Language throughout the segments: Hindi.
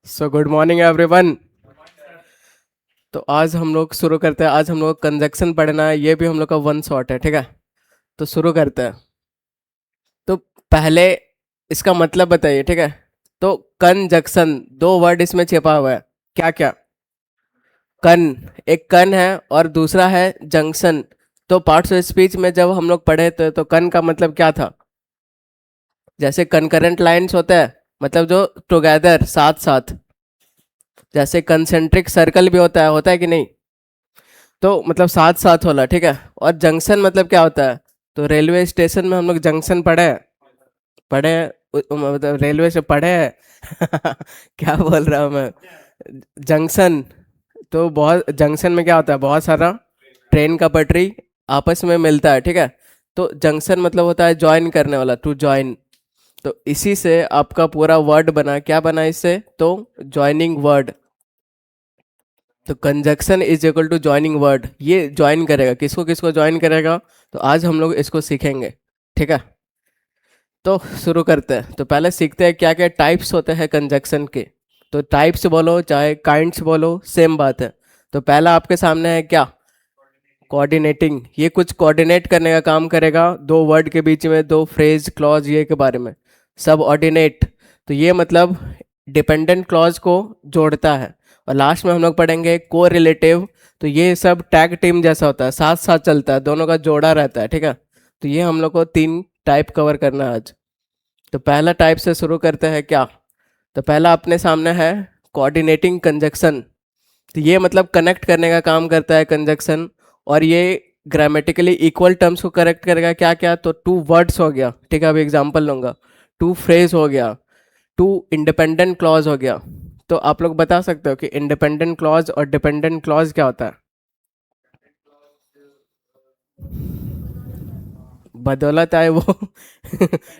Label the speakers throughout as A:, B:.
A: So good morning everyone. तो आज हम लोग शुरू करते हैं। आज हम लोग कंजक्शन पढ़ना है, ये भी हम लोग का वन शॉट है, ठीक है। तो शुरू करते हैं। तो पहले इसका मतलब बताइए, ठीक है। तो कंजक्शन, दो वर्ड इसमें छिपा हुआ है। क्या क्या? कन, एक कन है और दूसरा है जंक्शन। तो पार्ट्स ऑफ स्पीच में जब हम लोग पढ़े थे तो कन का मतलब क्या था? जैसे कनकरेंट लाइंस होते हैं, मतलब जो टुगेदर, साथ साथ। जैसे कंसेंट्रिक सर्कल भी होता है कि नहीं? तो मतलब साथ साथ वाला, ठीक है। और जंक्शन मतलब क्या होता है? तो रेलवे स्टेशन में हम लोग जंक्शन पढ़े हैं। पढ़े हैं, मतलब रेलवे से पढ़े हैं। क्या बोल रहा हूँ मैं? जंक्शन। तो बहुत जंक्शन में क्या होता है? बहुत सारा ट्रेन का पटरी आपस में मिलता है, ठीक है। तो जंक्शन मतलब होता है ज्वाइन करने वाला, टू ज्वाइन। तो इसी से आपका पूरा वर्ड बना, क्या बना इससे? तो ज्वाइनिंग वर्ड। तो conjunction is equal to joining word. ये ज्वाइन करेगा, किसको किसको ज्वाइन करेगा? तो आज हम लोग इसको सीखेंगे, ठीक है। तो शुरू करते हैं। तो पहले सीखते हैं क्या क्या टाइप्स होते हैं कंजक्शन के। तो टाइप्स बोलो चाहे काइंड्स बोलो, सेम बात है। तो पहला आपके सामने है क्या? कोऑर्डिनेटिंग। ये कुछ कोऑर्डिनेट करने का काम करेगा, दो वर्ड के बीच में, दो फ्रेज क्लॉज ये के बारे में। सब ऑर्डिनेट, तो ये मतलब डिपेंडेंट क्लॉज को जोड़ता है। और लास्ट में हम लोग पढ़ेंगे को रिलेटिव। तो ये सब टैग टीम जैसा होता है, साथ साथ चलता है, दोनों का जोड़ा रहता है, ठीक है। तो ये हम लोग को तीन टाइप कवर करना है आज। तो पहला टाइप से शुरू करते हैं क्या? तो पहला अपने सामने है कोऑर्डिनेटिंग कंजक्शन। तो ये मतलब कनेक्ट करने का काम करता है कंजक्शन। और ये ग्रामेटिकली इक्वल टर्म्स को करेक्ट करेगा। क्या क्या? तो टू वर्ड्स हो गया, ठीक है, अभी एग्जांपल लूंगा। टू फ्रेज हो गया, टू इंडिपेंडेंट क्लॉज हो गया। तो आप लोग बता सकते हो कि इंडिपेंडेंट क्लॉज और डिपेंडेंट क्लॉज क्या होता है? बदौलत आए वो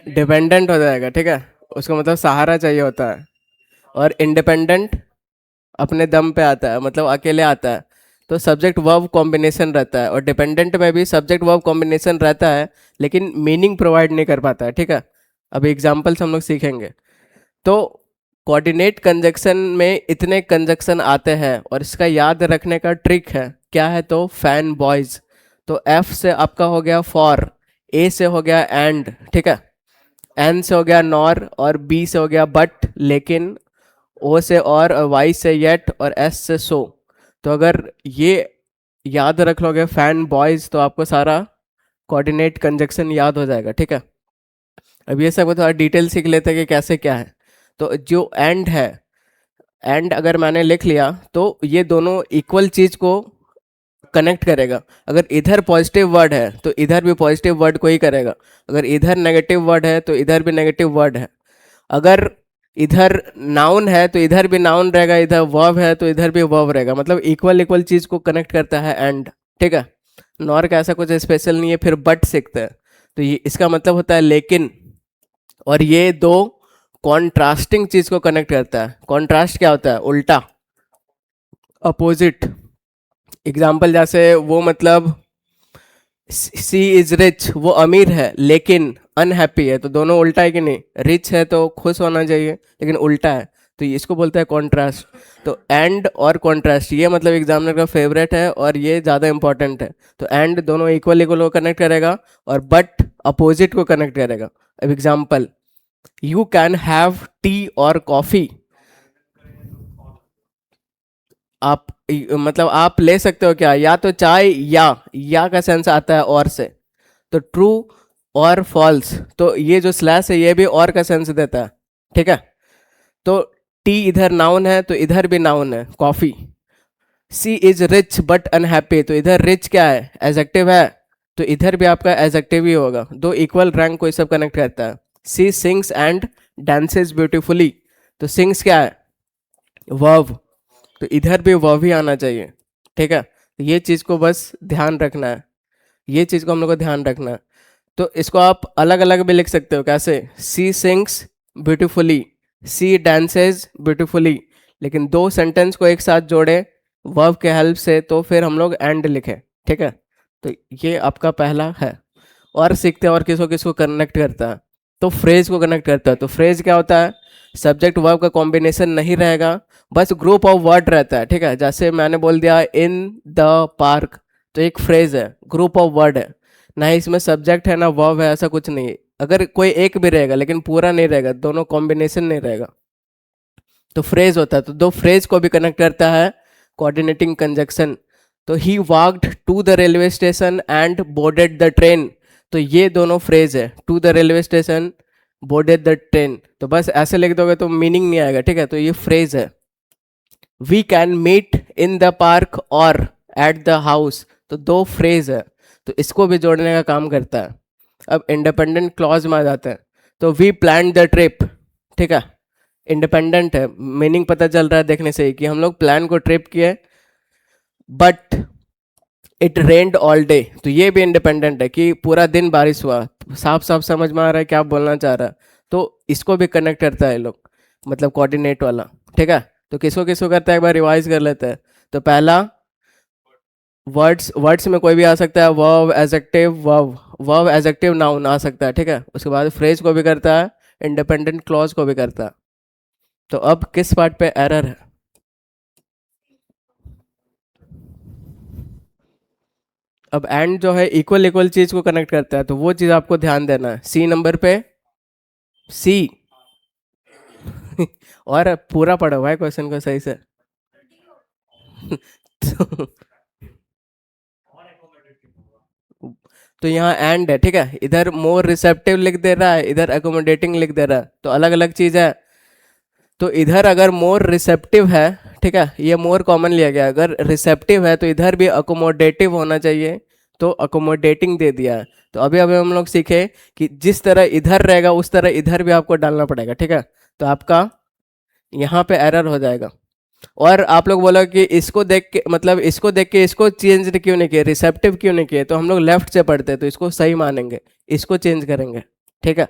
A: डिपेंडेंट हो जाएगा, ठीक है। उसको मतलब सहारा चाहिए होता है। और इंडिपेंडेंट अपने दम पे आता है, मतलब अकेले आता है। तो सब्जेक्ट वर्ब कॉम्बिनेशन रहता है। और डिपेंडेंट में भी सब्जेक्ट वर्ब कॉम्बिनेशन रहता है, लेकिन मीनिंग प्रोवाइड नहीं कर पाता है, ठीक है। अभी एग्जाम्पल्स हम लोग सीखेंगे। तो कोऑर्डिनेट कंजक्शन में इतने कंजक्शन आते हैं और इसका याद रखने का ट्रिक है, क्या है? तो फैन बॉयज। तो एफ से आपका हो गया फॉर, ए से हो गया एंड, ठीक है। एन से हो गया नॉर, और बी से हो गया बट लेकिन, ओ से और वाई से येट, और एस से सो। तो अगर ये याद रख लोगे फैन बॉयज, तो आपको सारा कोऑर्डिनेट कंजक्शन याद हो जाएगा, ठीक है। अब ये सब थोड़ा डिटेल सीख लेते हैं कि कैसे क्या है। तो जो एंड है, एंड अगर मैंने लिख लिया तो ये दोनों इक्वल चीज को कनेक्ट करेगा। अगर इधर पॉजिटिव वर्ड है तो इधर भी पॉजिटिव वर्ड को ही करेगा। अगर इधर नेगेटिव वर्ड है तो इधर भी नेगेटिव वर्ड है। अगर इधर नाउन है तो इधर भी नाउन रहेगा, इधर वर्ब है तो इधर भी वर्ब रहेगा। मतलब इक्वल इक्वल चीज को कनेक्ट करता है एंड, ठीक है। नॉर का ऐसा कुछ स्पेशल नहीं है। फिर बट सीखते हैं। तो ये इसका मतलब होता है लेकिन। और ये दो कॉन्ट्रास्टिंग चीज को कनेक्ट करता है। कॉन्ट्रास्ट क्या होता है? उल्टा, अपोजिट। एग्जाम्पल जैसे वो मतलब सी इज रिच, वो अमीर है लेकिन अनहैप्पी है। तो दोनों उल्टा है कि नहीं? रिच है तो खुश होना चाहिए, लेकिन उल्टा है। तो इसको बोलते हैं कॉन्ट्रास्ट। तो एंड और कॉन्ट्रास्ट ये मतलब एग्जामिनर का फेवरेट है और ये ज़्यादा इंपॉर्टेंट है। तो एंड दोनों इक्वल इक्वल को कनेक्ट करेगा, और बट अपोजिट को कनेक्ट करेगा। अब example, you can have T और कॉफ़ी। आप मतलब आप ले सकते हो क्या? या तो चाय या का सेंस आता है और से। तो ट्रू और फॉल्स। तो ये जो स्लैश है ये भी और का सेंस देता है, ठीक है। तो टी इधर नाउन है तो इधर भी नाउन है, coffee. She is rich but unhappy, तो इधर रिच क्या है? एडजेक्टिव है। तो इधर भी आपका एडजेक्टिव ही होगा। दो इक्वल रैंक को ये सब कनेक्ट करता है। सी सिंग्स एंड डांसेस ब्यूटीफुली। तो सिंग्स क्या है? वर्ब। तो इधर भी वर्ब ही आना चाहिए, ठीक है। तो ये चीज़ को बस ध्यान रखना है। ये चीज़ को हम लोग को ध्यान रखना है। तो इसको आप अलग अलग भी लिख सकते हो। कैसे? सी सिंग्स ब्यूटिफुली, सी डांसेज ब्यूटिफुली। लेकिन दो सेंटेंस को एक साथ जोड़े वर्ब के हेल्प से, तो फिर हम लोग एंड लिखे, ठीक है। तो ये आपका पहला है। और सीखते हैं और किसको किसको कनेक्ट करता है। तो फ्रेज को कनेक्ट करता है। तो फ्रेज क्या होता है? सब्जेक्ट वर्ब का कॉम्बिनेशन नहीं रहेगा, बस ग्रुप ऑफ वर्ड रहता है, ठीक है। जैसे मैंने बोल दिया इन द पार्क, तो एक फ्रेज है, ग्रुप ऑफ वर्ड है, ना ही इसमें सब्जेक्ट है ना वर्ब है, ऐसा कुछ नहीं है। अगर कोई एक भी रहेगा लेकिन पूरा नहीं रहेगा, दोनों कॉम्बिनेशन नहीं रहेगा, तो फ्रेज होता है। तो दो फ्रेज को भी कनेक्ट करता है कोऑर्डिनेटिंग कंजक्शन। तो he walked to the railway station and boarded the train, तो ये दोनों फ्रेज है, to the railway station, boarded the train. तो बस ऐसे लिख दोगे तो मीनिंग नहीं आएगा, ठीक है। तो ये फ्रेज है। We can meet in the park or at the house, तो दो फ्रेज है, तो इसको भी जोड़ने का काम करता है। अब इंडिपेंडेंट क्लॉज में आ जाते हैं। तो वी प्लान द ट्रिप, ठीक है, इंडिपेंडेंट है, मीनिंग पता चल रहा है देखने से ही कि हम लोग प्लान को ट्रिप किए, but it rained all day, तो ये भी इंडिपेंडेंट है कि पूरा दिन बारिश हुआ। साफ साफ समझ में आ रहा है क्या बोलना चाह रहा है। तो इसको भी कनेक्ट करता है ये लोग, मतलब कोऑर्डिनेट वाला, ठीक है। तो किसको किसको करता है एक बार रिवाइज कर लेते हैं। तो पहला, वर्ड्स, वर्ड्स में कोई भी आ सकता है, verb adjective, verb adjective noun आ सकता है, ठीक है। उसके बाद फ्रेज को भी करता है, इंडिपेंडेंट क्लॉज को भी करता है। तो अब किस पार्ट पे एरर है? अब एंड जो है इक्वल इक्वल चीज को कनेक्ट करता है, तो वो चीज आपको ध्यान देना है। सी नंबर पे, सी और पूरा पढ़ो भाई क्वेश्चन को सही से। तो, तो यहाँ एंड है, ठीक है। इधर मोर रिसेप्टिव लिख दे रहा है, इधर अकोमोडेटिंग लिख दे रहा है, तो अलग अलग चीज है। तो इधर अगर मोर रिसेप्टिव है, ठीक है, ये मोर कॉमन लिया गया, अगर रिसेप्टिव है तो इधर भी अकोमोडेटिव होना चाहिए, तो अकोमोडेटिंग दे दिया है। तो अभी अभी हम लोग सीखे कि जिस तरह इधर रहेगा उस तरह इधर भी आपको डालना पड़ेगा, ठीक है। तो आपका यहाँ पे एरर हो जाएगा। और आप लोग बोला कि इसको देख के, मतलब इसको देख के इसको चेंज क्यों नहीं किए, रिसेप्टिव क्यों नहीं किए, तो हम लोग लेफ्ट से पढ़ते हैं तो इसको सही मानेंगे, इसको चेंज करेंगे, ठीक है।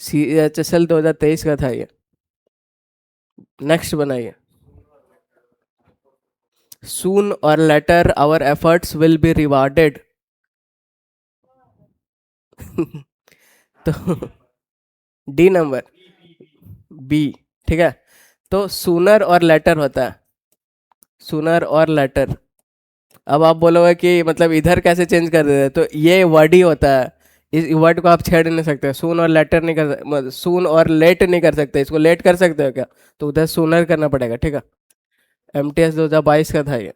A: CHSL 2023 का था ये। नेक्स्ट बनाइए। Soon or later our efforts will be rewarded. तो डी नंबर, बी, ठीक है। तो सूनर और लेटर होता है, सूनर और लेटर। अब आप बोलोगे कि मतलब इधर कैसे चेंज कर देते, तो ये वर्ड ही होता है, इस वर्ड को आप छेड़ नहीं सकते। सून और लेटर नहीं कर, मतलब सून और लेट नहीं कर सकते, इसको लेट कर सकते हो क्या, तो उधर सूनर करना पड़ेगा, ठीक है। MTS 2022 का था ये,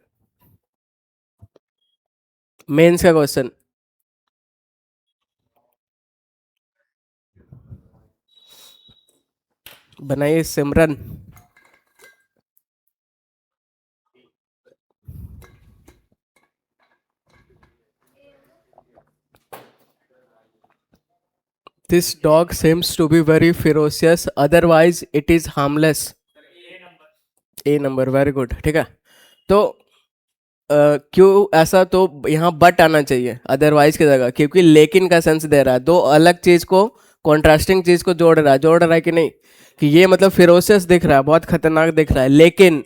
A: मेंस का क्वेश्चन। बनाइए Simran. This dog seems to be very ferocious, otherwise it is harmless। A number, very good, ठीक है। तो क्यों ऐसा, तो यहाँ बट आना चाहिए अदरवाइज की जगह, क्योंकि लेकिन का सेंस दे रहा है, दो अलग चीज को, कॉन्ट्रास्टिंग चीज को जोड़ रहा है कि नहीं, कि ये मतलब फिरोसियस दिख रहा है, बहुत खतरनाक दिख रहा है, लेकिन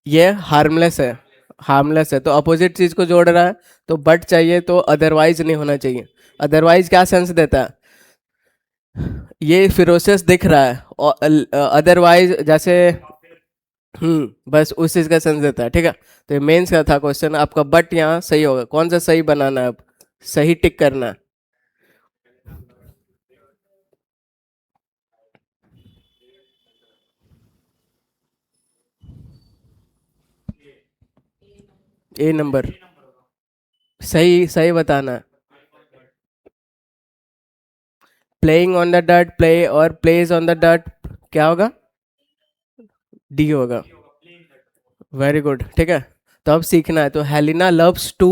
A: ये हार्मलेस है, हार्मलेस है, तो अपोजिट चीज को जोड़ रहा है, तो बट चाहिए, तो अदरवाइज नहीं होना चाहिए। अदरवाइज क्या सेंस देता है, ये फिरोसियस दिख रहा है, और अदरवाइज जैसे, बस उस चीज का सेंस देता है, ठीक है। तो ये मेंस का था क्वेश्चन आपका, बट यहाँ सही होगा, कौन सा सही बनाना है अब, सही टिक करना है। ए नंबर, सही सही बताना है। Playing on the dot, play और प्लेज ऑन द डट, क्या होगा, डी होगा, वेरी गुड, ठीक है। तो अब सीखना है, तो हेलिना लव्स टू,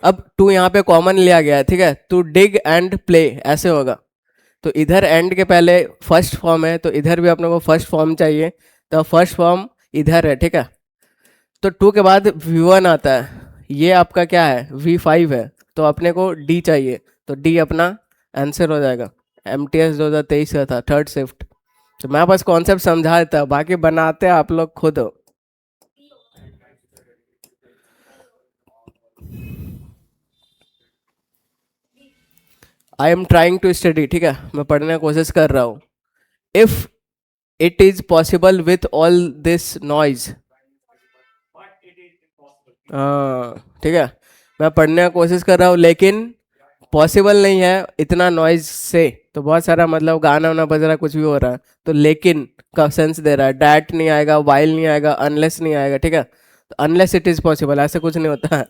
A: अब टू यहाँ पे कॉमन लिया गया है, ठीक है, टू डिग एंड प्ले ऐसे होगा। तो इधर एंड के पहले फर्स्ट फॉर्म है, तो इधर भी अपने को फर्स्ट फॉर्म चाहिए, तो फर्स्ट फॉर्म इधर है, ठीक है। तो टू के बाद V1 आता है, ये आपका क्या है, V5 है, तो अपने को D चाहिए, तो D अपना आंसर हो जाएगा। MTS 2023 का था, थर्ड शिफ्ट। तो मैं बस कॉन्सेप्ट समझा देता, बाकी बनाते आप लोग खुद हो। I am trying to study, ठीक है, मैं पढ़ने की कोशिश कर रहा हूँ। If it is possible with all this noise. हाँ ठीक है, मैं पढ़ने की कोशिश कर रहा हूँ लेकिन पॉसिबल नहीं है इतना नॉइज से। तो बहुत सारा मतलब गाना वाना बज रहा है, कुछ भी हो रहा है, तो लेकिन का सेंस दे रहा है। डैट नहीं आएगा, वाइल नहीं आएगा, अनलेस नहीं आएगा, ठीक है। तो अनलेस इट इज पॉसिबल ऐसे कुछ नहीं होता है,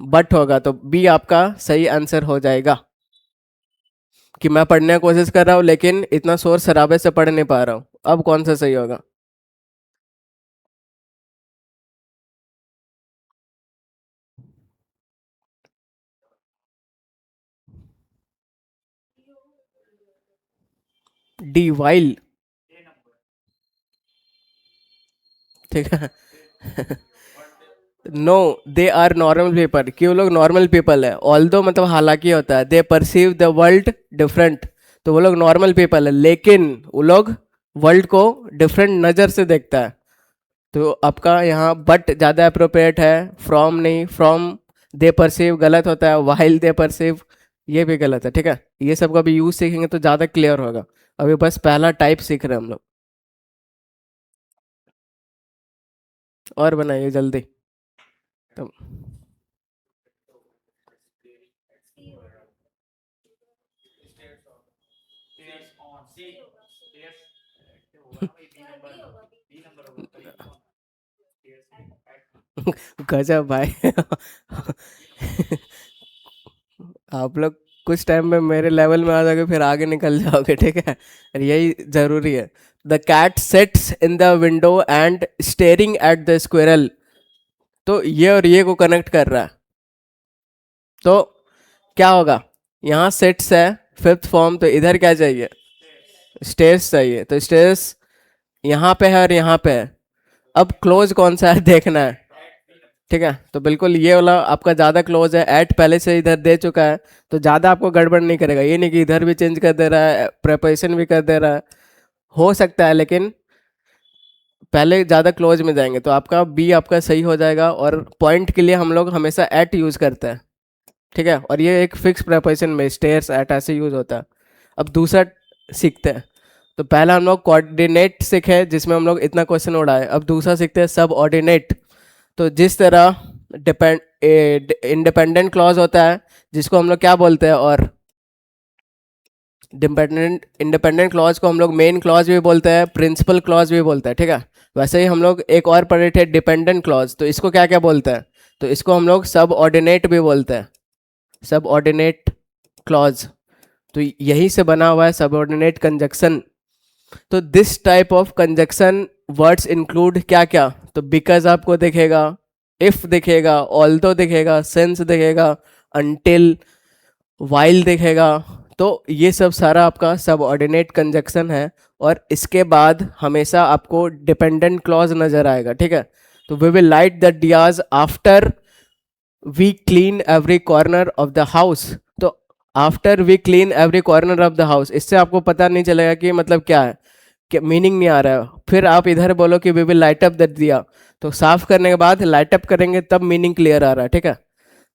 A: बट होगा। तो बी आपका सही आंसर हो जाएगा कि मैं पढ़ने की कोशिश कर रहा हूँ लेकिन इतना शोर शराबे से पढ़ नहीं पा रहा हूँ। अब कौन सा सही होगा? डी वाइल, ठीक है। No, they are normal people, कि वो लोग नॉर्मल पीपल है। ऑल दो मतलब हालांकि होता है, they perceive the world different. तो वो लोग नॉर्मल पीपल है लेकिन वो लोग वर्ल्ड को डिफरेंट नज़र से देखता है। तो आपका यहाँ बट ज़्यादा अप्रोप्रिएट है, फ्रॉम नहीं। फ्रॉम दे परसीव गलत होता है, वाइल दे परसीव ये भी गलत है, ठीक है। ये सब का भी यूज सीखेंगे तो ज़्यादा क्लियर होगा। अभी बस पहला टाइप सीख रहे हैं हम लोग। और बनाइए जल्दी। तो गजब भाई। आप लोग कुछ टाइम में मेरे लेवल में आ जाओगे, फिर आगे निकल जाओगे, ठीक है। और यही जरूरी है। The cat sits in the window and staring at the squirrel. तो ये और ये को कनेक्ट कर रहा है। तो क्या होगा? यहाँ सिट्स है फिफ्थ फॉर्म, तो इधर क्या चाहिए? स्टेयर्स चाहिए। तो स्टेयर्स यहाँ पे है और यहाँ पे है। अब क्लोज कौन सा है देखना है, ठीक है। तो बिल्कुल ये वाला आपका ज़्यादा क्लोज है, एट पहले से इधर दे चुका है। तो ज़्यादा आपको गड़बड़ नहीं करेगा। ये नहीं कि इधर भी चेंज कर दे रहा है, प्रेपोजिशन भी कर दे रहा है, हो सकता है, लेकिन पहले ज़्यादा क्लोज में जाएंगे। तो आपका बी आपका सही हो जाएगा। और पॉइंट के लिए हम लोग हमेशा एट यूज़ करते हैं, ठीक है। और ये एक फिक्स प्रेपोजिशन में स्टेयर्स एट ऐसे यूज़ होता है। अब दूसरा सीखते हैं। तो पहला हम लोग कोऑर्डिनेट सीखे जिसमें हम लोग इतना क्वेश्चन उड़ाए। अब दूसरा सीखते हैं सब ऑर्डिनेट। तो जिस तरह डिपेंड इंडिपेंडेंट क्लॉज होता है जिसको हम लोग क्या बोलते हैं, और डिपेंडेंट इंडिपेंडेंट क्लॉज को हम लोग मेन क्लॉज भी बोलते हैं, प्रिंसिपल क्लॉज भी बोलते हैं, ठीक है। वैसे ही हम लोग एक और पढ़े थे डिपेंडेंट क्लॉज, तो इसको क्या क्या बोलते हैं? तो इसको हम लोग सब ऑर्डिनेट भी बोलते हैं, सब ऑर्डिनेट क्लॉज। तो यही से बना हुआ है सब ऑर्डिनेट कंजक्शन। तो this type of conjunction words include क्या क्या? तो बिकॉज आपको दिखेगा, इफ दिखेगा, ऑल्दो दिखेगा, सिंस दिखेगा, अनटिल, वाइल दिखेगा। तो ये सब सारा आपका सब ऑर्डिनेट कंजक्शन है। और इसके बाद हमेशा आपको डिपेंडेंट क्लॉज नजर आएगा, ठीक है। तो we will light the diyas after we clean every corner of the house. तो after we clean every corner of the house, इससे आपको पता नहीं चलेगा कि मतलब क्या है, कि मीनिंग नहीं आ रहा है। फिर आप इधर बोलो कि we will light up the diya, तो साफ करने के बाद लाइट अप करेंगे तब मीनिंग क्लियर आ रहा है, ठीक है।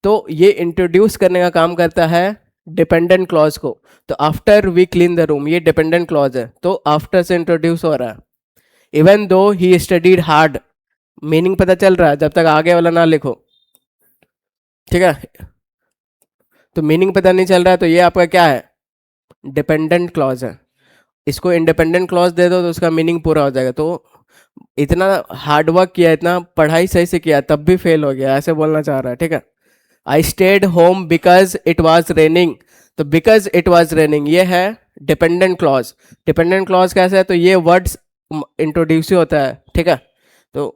A: तो ये इंट्रोड्यूस करने का काम करता है डिपेंडेंट क्लॉज को। तो after we clean the room, ये डिपेंडेंट क्लॉज है, तो आफ्टर से इंट्रोड्यूस हो रहा है। Even though he studied hard, meaning पता चल रहा है जब तक आगे वाला ना लिखो, ठीक है। तो मीनिंग पता नहीं चल रहा है तो ये आपका क्या है? डिपेंडेंट क्लॉज है। इसको इंडिपेंडेंट क्लॉज दे दो तो उसका मीनिंग पूरा हो जाएगा। तो इतना हार्ड वर्क किया, इतना पढ़ाई सही से किया, तब भी फेल हो गया, ऐसे बोलना चाह रहा है, ठीक है। I stayed home because it was raining. तो बिकॉज इट वॉज रेनिंग ये है डिपेंडेंट क्लॉज। डिपेंडेंट क्लॉज कैसा है? तो ये वर्ड्स इंट्रोड्यूस ही होता है, ठीक है। तो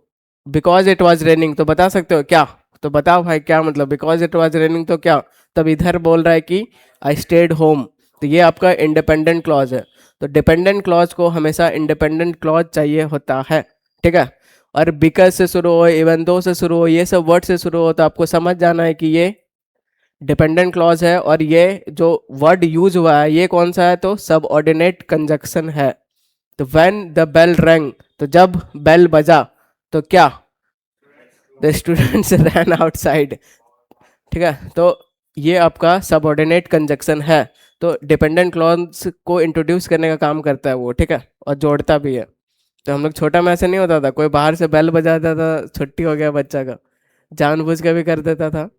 A: बिकॉज इट वॉज रेनिंग तो बता सकते हो क्या? तो बताओ भाई क्या मतलब बिकॉज इट वॉज रेनिंग, तो क्या? तब इधर बोल रहा है कि आई स्टेड होम, तो ये आपका इंडिपेंडेंट क्लॉज है। तो डिपेंडेंट क्लॉज को हमेशा इंडिपेंडेंट क्लॉज चाहिए होता है, ठीक है। और बिकॉज से शुरू हो, इवन दो से शुरू हो, ये सब वर्ड से शुरू हो, तो आपको समझ जाना है कि ये डिपेंडेंट क्लॉज है। और ये जो वर्ड यूज हुआ है ये कौन सा है? तो सब ऑर्डिनेट कंजक्शन है। तो व्हेन द बेल रैंग, तो जब बेल बजा तो क्या? द स्टूडेंट्स रैन आउटसाइड, ठीक है। तो ये आपका सबऑर्डिनेट कंजक्शन है। तो डिपेंडेंट क्लॉज को इंट्रोड्यूस करने का काम करता है वो, ठीक है, और जोड़ता भी है। तो हम लोग छोटा में ऐसे नहीं होता था, कोई बाहर से बेल बजाता था, छुट्टी हो गया बच्चा का, जानबूझ के भी कर देता था।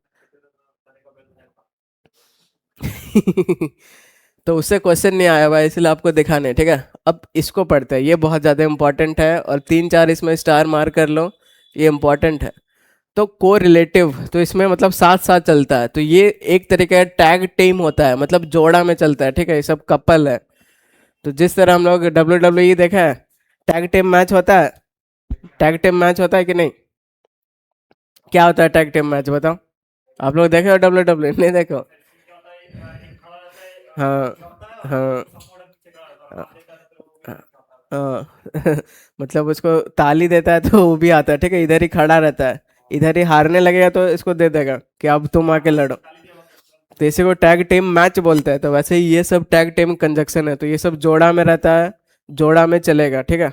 A: तो उससे क्वेश्चन नहीं आया हुआ है, इसलिए आपको दिखाने, ठीक है। अब इसको पढ़ते हैं, ये बहुत ज़्यादा इंपॉर्टेंट है, और 3-4 इसमें स्टार मार कर लो, ये इंपॉर्टेंट है। तो को रिलेटिव, तो इसमें मतलब साथ साथ चलता है, तो ये एक तरीके का टैग टीम होता है, मतलब जोड़ा में चलता है, ठीक है, ये सब कपल है। तो जिस तरह हम लोग WWE देखा है, टैग टीम मैच होता है, टैग टीम मैच होता है कि नहीं? क्या होता है टैग टीम मैच, बताओ। आप लोग देखे हो WWE? नहीं देखो। हाँ हाँ हाँ। मतलब उसको ताली देता है तो वो भी आता है, ठीक है, इधर ही खड़ा रहता है, इधर ही हारने लगेगा तो इसको दे देगा कि अब तुम आके लड़ो। तो इसी को टैग टीम मैच बोलते हैं। तो वैसे ही ये सब टैग टीम कंजक्शन है, तो ये सब जोड़ा में रहता है, जोड़ा में चलेगा, ठीक है।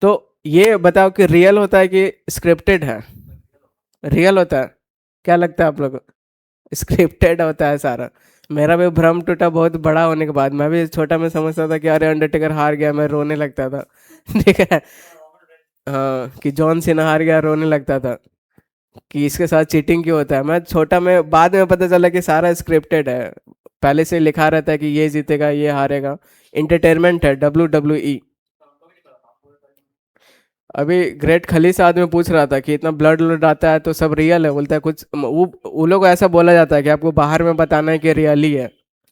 A: तो ये बताओ कि रियल होता है कि स्क्रिप्टेड है? रियल होता है? क्या लगता है आप लोगों को? स्क्रिप्टेड होता है सारा। मेरा भी भ्रम टूटा बहुत बड़ा होने के बाद, मैं भी छोटा में समझता था कि अरे अंडरटेकर हार गया, मैं रोने लगता था। ठीक है। हाँ, कि जॉन सीना हार गया, रोने लगता था कि इसके साथ चीटिंग क्यों होता है। मैं छोटा में, बाद में पता चला कि सारा स्क्रिप्टेड है, पहले से लिखा रहता है कि ये जीतेगा, ये हारेगा। इंटरटेनमेंट है, WWE। अभी ग्रेट खली से आदमी पूछ रहा था कि इतना ब्लड व्लड आता है तो सब रियल है, बोलता है कुछ वो लोग ऐसा बोला जाता है कि आपको बाहर में बताना है कि रियल ही है,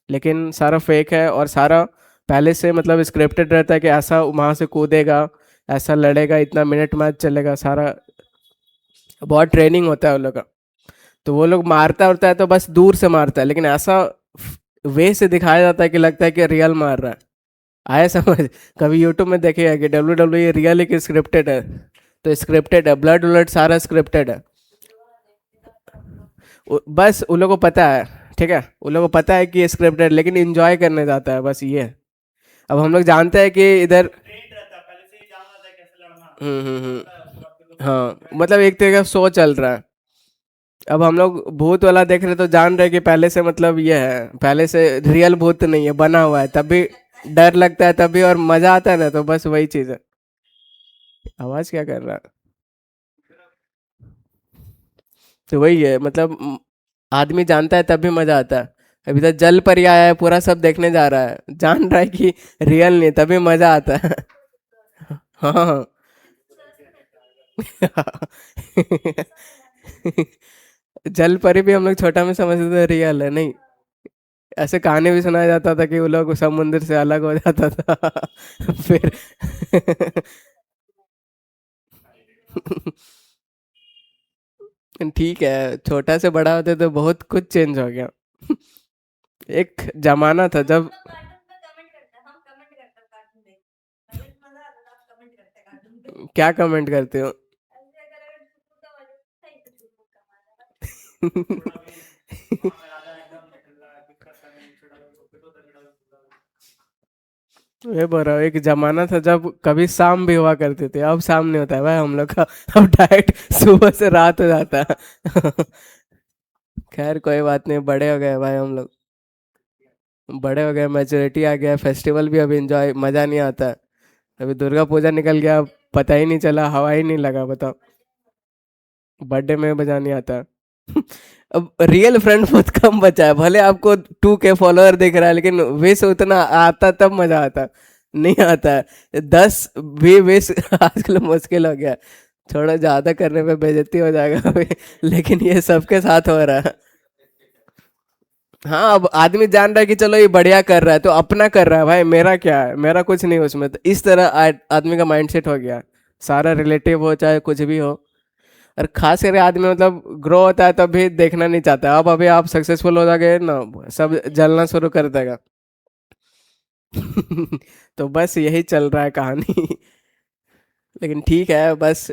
A: लेकिन सारा फेक है, और सारा पहले से मतलब स्क्रिप्टेड रहता है कि ऐसा वहां से कूदेगा, ऐसा लड़ेगा, इतना मिनट मैच चलेगा, सारा बहुत ट्रेनिंग होता है उन लोग का। तो वो लोग मारता उरता है तो बस दूर से मारता है, लेकिन ऐसा वे से दिखाया जाता है कि लगता है कि रियल मार रहा है। आया समझ? कभी यूट्यूब में देखेगा कि WWE रियल है कि स्क्रिप्टेड है? तो स्क्रिप्टेड है, ब्लड व्लड सारा स्क्रिप्टेड है। बस उन लोगों को पता है, ठीक है, उन लोगों को पता है कि ये स्क्रिप्टेड, लेकिन इंजॉय करने जाता है, बस ये है। अब हम लोग जानते हैं कि इधर हाँ, मतलब एक तरीके का शो चल रहा है। अब हम लोग भूत वाला देख रहे तो जान रहे कि पहले से मतलब ये है, पहले से रियल भूत नहीं है, बना हुआ है, तब भी डर लगता है, तब भी और मजा आता है ना, तो बस वही चीज है। आवाज क्या कर रहा है? तो वही है, मतलब आदमी जानता है तब भी मजा आता है। अभी तक जल परी आया है, पूरा सब देखने जा रहा है, जान रहा है कि रियल नहीं, तभी मजा आता है। हाँ। जल परी भी हम लोग छोटा में समझते थे रियल है, नहीं। ऐसे कहानी भी सुनाया जाता था कि वो लोग समुद्र से अलग हो जाता था। फिर ठीक है, छोटा से बड़ा होते तो बहुत कुछ चेंज हो गया। एक जमाना था जब क्या कमेंट करते हो? ये बोल रहा हूँ, एक जमाना था जब कभी शाम भी हुआ करते थे, अब शाम नहीं होता है भाई हम लोग का। अब डायरेक्ट सुबह से रात हो जाता है। खैर कोई बात नहीं, बड़े हो गए भाई हम लोग, बड़े हो गए, मैच्योरिटी आ गया, फेस्टिवल भी अभी इंजॉय मजा नहीं आता है। अभी दुर्गा पूजा निकल गया, पता ही नहीं चला, हवा ही नहीं लगा, बताओ। बर्थडे में बजा नहीं आता। अब रियल फ्रेंड बहुत कम बचा है, भले आपको 2K फॉलोअर दिख रहा है, लेकिन विश उतना आता तब मजा आता, नहीं आता है। 10 भी विश आजकल मुश्किल हो गया। थोड़ा ज्यादा करने पे बेइज्जती हो जाएगा अभी, लेकिन ये सबके साथ हो रहा है। हाँ, अब आदमी जान रहा है कि चलो ये बढ़िया कर रहा है तो अपना कर रहा है, भाई मेरा क्या है, मेरा कुछ नहीं उसमें, तो इस तरह आदमी का माइंडसेट हो गया। सारा रिलेटिव हो चाहे कुछ भी हो, और खास करके आदमी मतलब ग्रो होता है तब भी देखना नहीं चाहता। अब अभी आप सक्सेसफुल हो जाओगे ना, सब जलना शुरू कर देगा। तो बस यही चल रहा है कहानी। लेकिन ठीक है, बस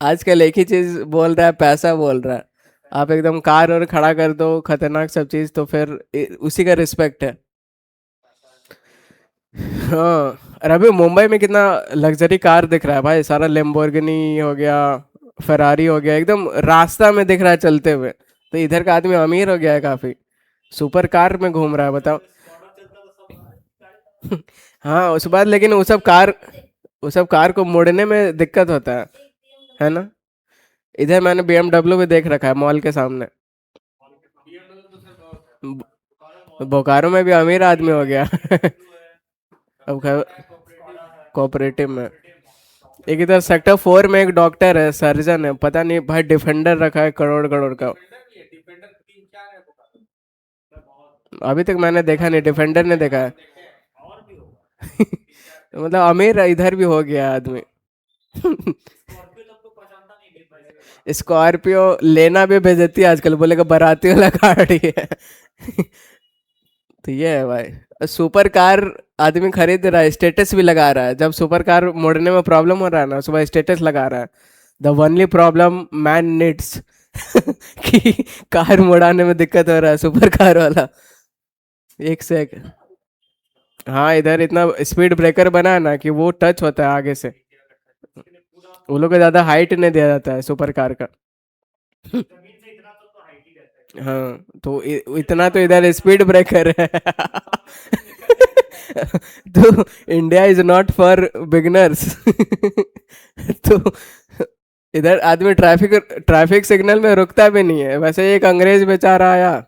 A: आजकल एक ही चीज बोल रहा है, पैसा बोल रहा है। आप एकदम कार और खड़ा कर दो, खतरनाक सब चीज, तो फिर उसी का रिस्पेक्ट है। हाँ, और अभी मुंबई में कितना लग्जरी कार दिख रहा है भाई, सारा लेम्बोर्गिनी हो गया, फरारी हो गया, एकदम रास्ता में दिख रहा है चलते हुए। तो इधर का आदमी अमीर हो गया है काफी। सुपर कार में घूम रहा है, बताओ। हाँ उस बात, लेकिन वो सब कार को मोड़ने में दिक्कत होता है ना। इधर मैंने BMW भी देख रखा है मॉल के सामने। बोकारो में भी अमीर आदमी हो गया। अब कोऑपरेटिव में। एक इधर सेक्टर 4 में एक डॉक्टर है, सर्जन है, पता नहीं भाई, डिफेंडर रखा है करोड़ करोड़ का। अभी तक मैंने देखा नहीं, डिफेंडर ने देखा है। मतलब अमीर इधर भी हो गया आदमी। स्कॉर्पियो लेना भी बेइज्जती आजकल, बोलेगा बाराती वाला गाड़ी है। तो ये है भाई, सुपर कार आदमी खरीद रहा है, स्टेटस भी लगा रहा है। जब सुपर कार मोड़ने में प्रॉब्लम हो रहा है ना, सुबह स्टेटस लगा रहा है, the only problem man needs. कि कार मोड़ाने में दिक्कत हो रहा है, सुपर कार वाला। एक से एक। हाँ इधर इतना स्पीड ब्रेकर बना है ना कि वो टच होता है आगे से। वो लोग को ज्यादा हाइट नहीं दिया जाता है सुपर कार का। हाँ तो इतना तो इधर स्पीड ब्रेकर है। तो India is not for beginners. तो इधर आदमी ट्रैफिक ट्रैफिक सिग्नल में रुकता भी नहीं है। वैसे एक अंग्रेज बेचारा आया,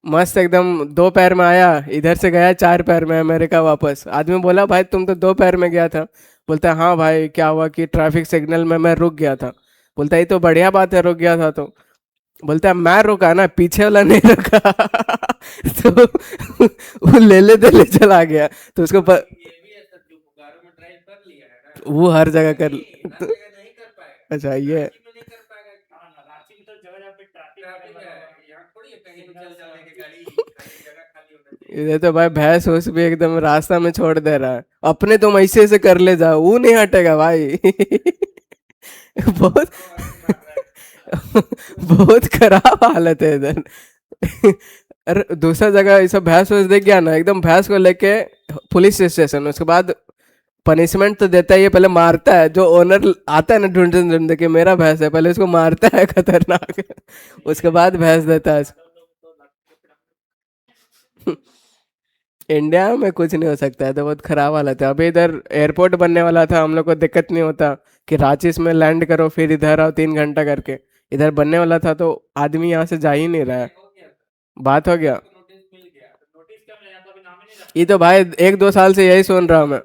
A: मस्त एकदम, 2 पैर में आया, इधर से गया 4 पैर में अमेरिका वापस। आदमी बोला भाई तुम तो 2 पैर में गया था। बोलता है हाँ भाई, क्या हुआ कि ट्रैफिक सिग्नल में मैं रुक गया था। बोलता है ये तो बढ़िया बात है, रुक गया था तो। बोलता है मैं रुका ना, पीछे वाला नहीं रुका। तो वो ले ले दे ले चला गया। तो उसको वो हर जगह कर। तो, अच्छा ये इधर तो भाई भैंस उस भी एकदम रास्ता में छोड़ दे रहा है, अपने तुम ऐसे से कर ले जाओ, वो नहीं हटेगा भाई। बहुत बहुत खराब हालत है इधर। अरे दूसरा जगह ये सब भैंस वैस देख गया ना, एकदम भैंस को लेके पुलिस स्टेशन, उसके बाद पनिशमेंट तो देता ही है, पहले मारता है। जो ओनर आता है ना ढूंढते ढूंढते कि मेरा भैंस है, पहले उसको मारता है खतरनाक। उसके बाद भैंस देता है। इंडिया में कुछ नहीं हो सकता है, तो बहुत खराब हालत है। अभी इधर एयरपोर्ट बनने वाला था, हम लोग को दिक्कत नहीं होता कि रांची में लैंड करो फिर इधर आओ 3 घंटा करके। इधर बनने वाला था तो आदमी यहाँ से जा ही नहीं रहा है। बात हो गया। ये तो भाई 1-2 साल से यही सुन रहा हूँ मैं।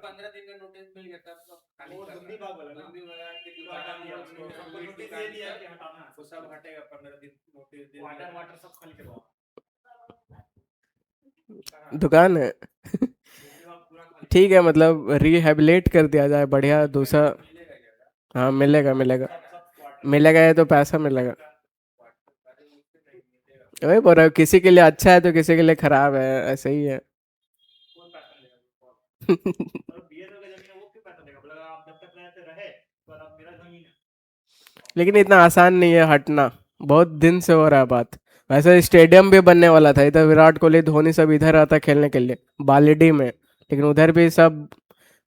A: दुकान है। ठीक है, मतलब रिहेबिलेट कर दिया जाए, बढ़िया दूसरा। हाँ मिलेगा मिलेगा। मिलेगा, ये तो पैसा मिलेगा। वही बोल रहा हूँ, किसी के लिए अच्छा है तो किसी के लिए खराब है, ऐसे ही है। लेकिन इतना आसान नहीं है हटना, बहुत दिन से हो रहा है बात। वैसे स्टेडियम भी बनने वाला था इधर, विराट कोहली धोनी सब इधर आता खेलने के लिए बालीडी में। लेकिन उधर भी सब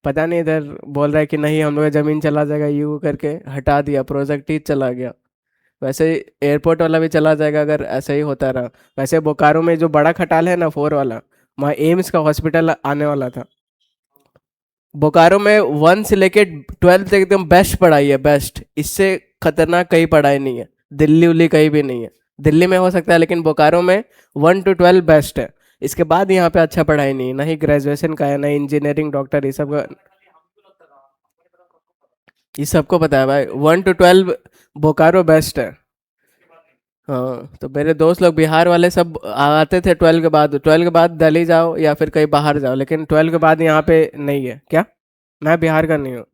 A: पता नहीं, इधर बोल रहा है कि नहीं हम लोग का जमीन चला जाएगा, यू करके हटा दिया, प्रोजेक्ट ही चला गया। वैसे एयरपोर्ट वाला भी चला जाएगा अगर ऐसे ही होता रहा। वैसे बोकारो में जो बड़ा खटाल है ना 4 वाला, वहाँ एम्स का हॉस्पिटल आने वाला था। बोकारो में 1 से लेके 12 तक एकदम बेस्ट पढ़ाई है, बेस्ट, इससे खतरनाक कहीं पढ़ाई नहीं है। दिल्ली उल्ली कहीं भी नहीं है। दिल्ली में हो सकता है लेकिन बोकारो में 1 to 12 बेस्ट है। इसके बाद यहाँ पे अच्छा पढ़ाई नहीं है, ना ही ग्रेजुएशन का है, ना इंजीनियरिंग डॉक्टर ये सब का। ये सबको पता है भाई, 1 to 12 बोकारो बेस्ट है। हाँ तो मेरे दोस्त लोग बिहार वाले सब आते थे 12 के बाद दिल्ली जाओ या फिर कहीं बाहर जाओ, लेकिन 12 के बाद यहाँ पे नहीं है क्या। मैं बिहार का नहीं हूँ,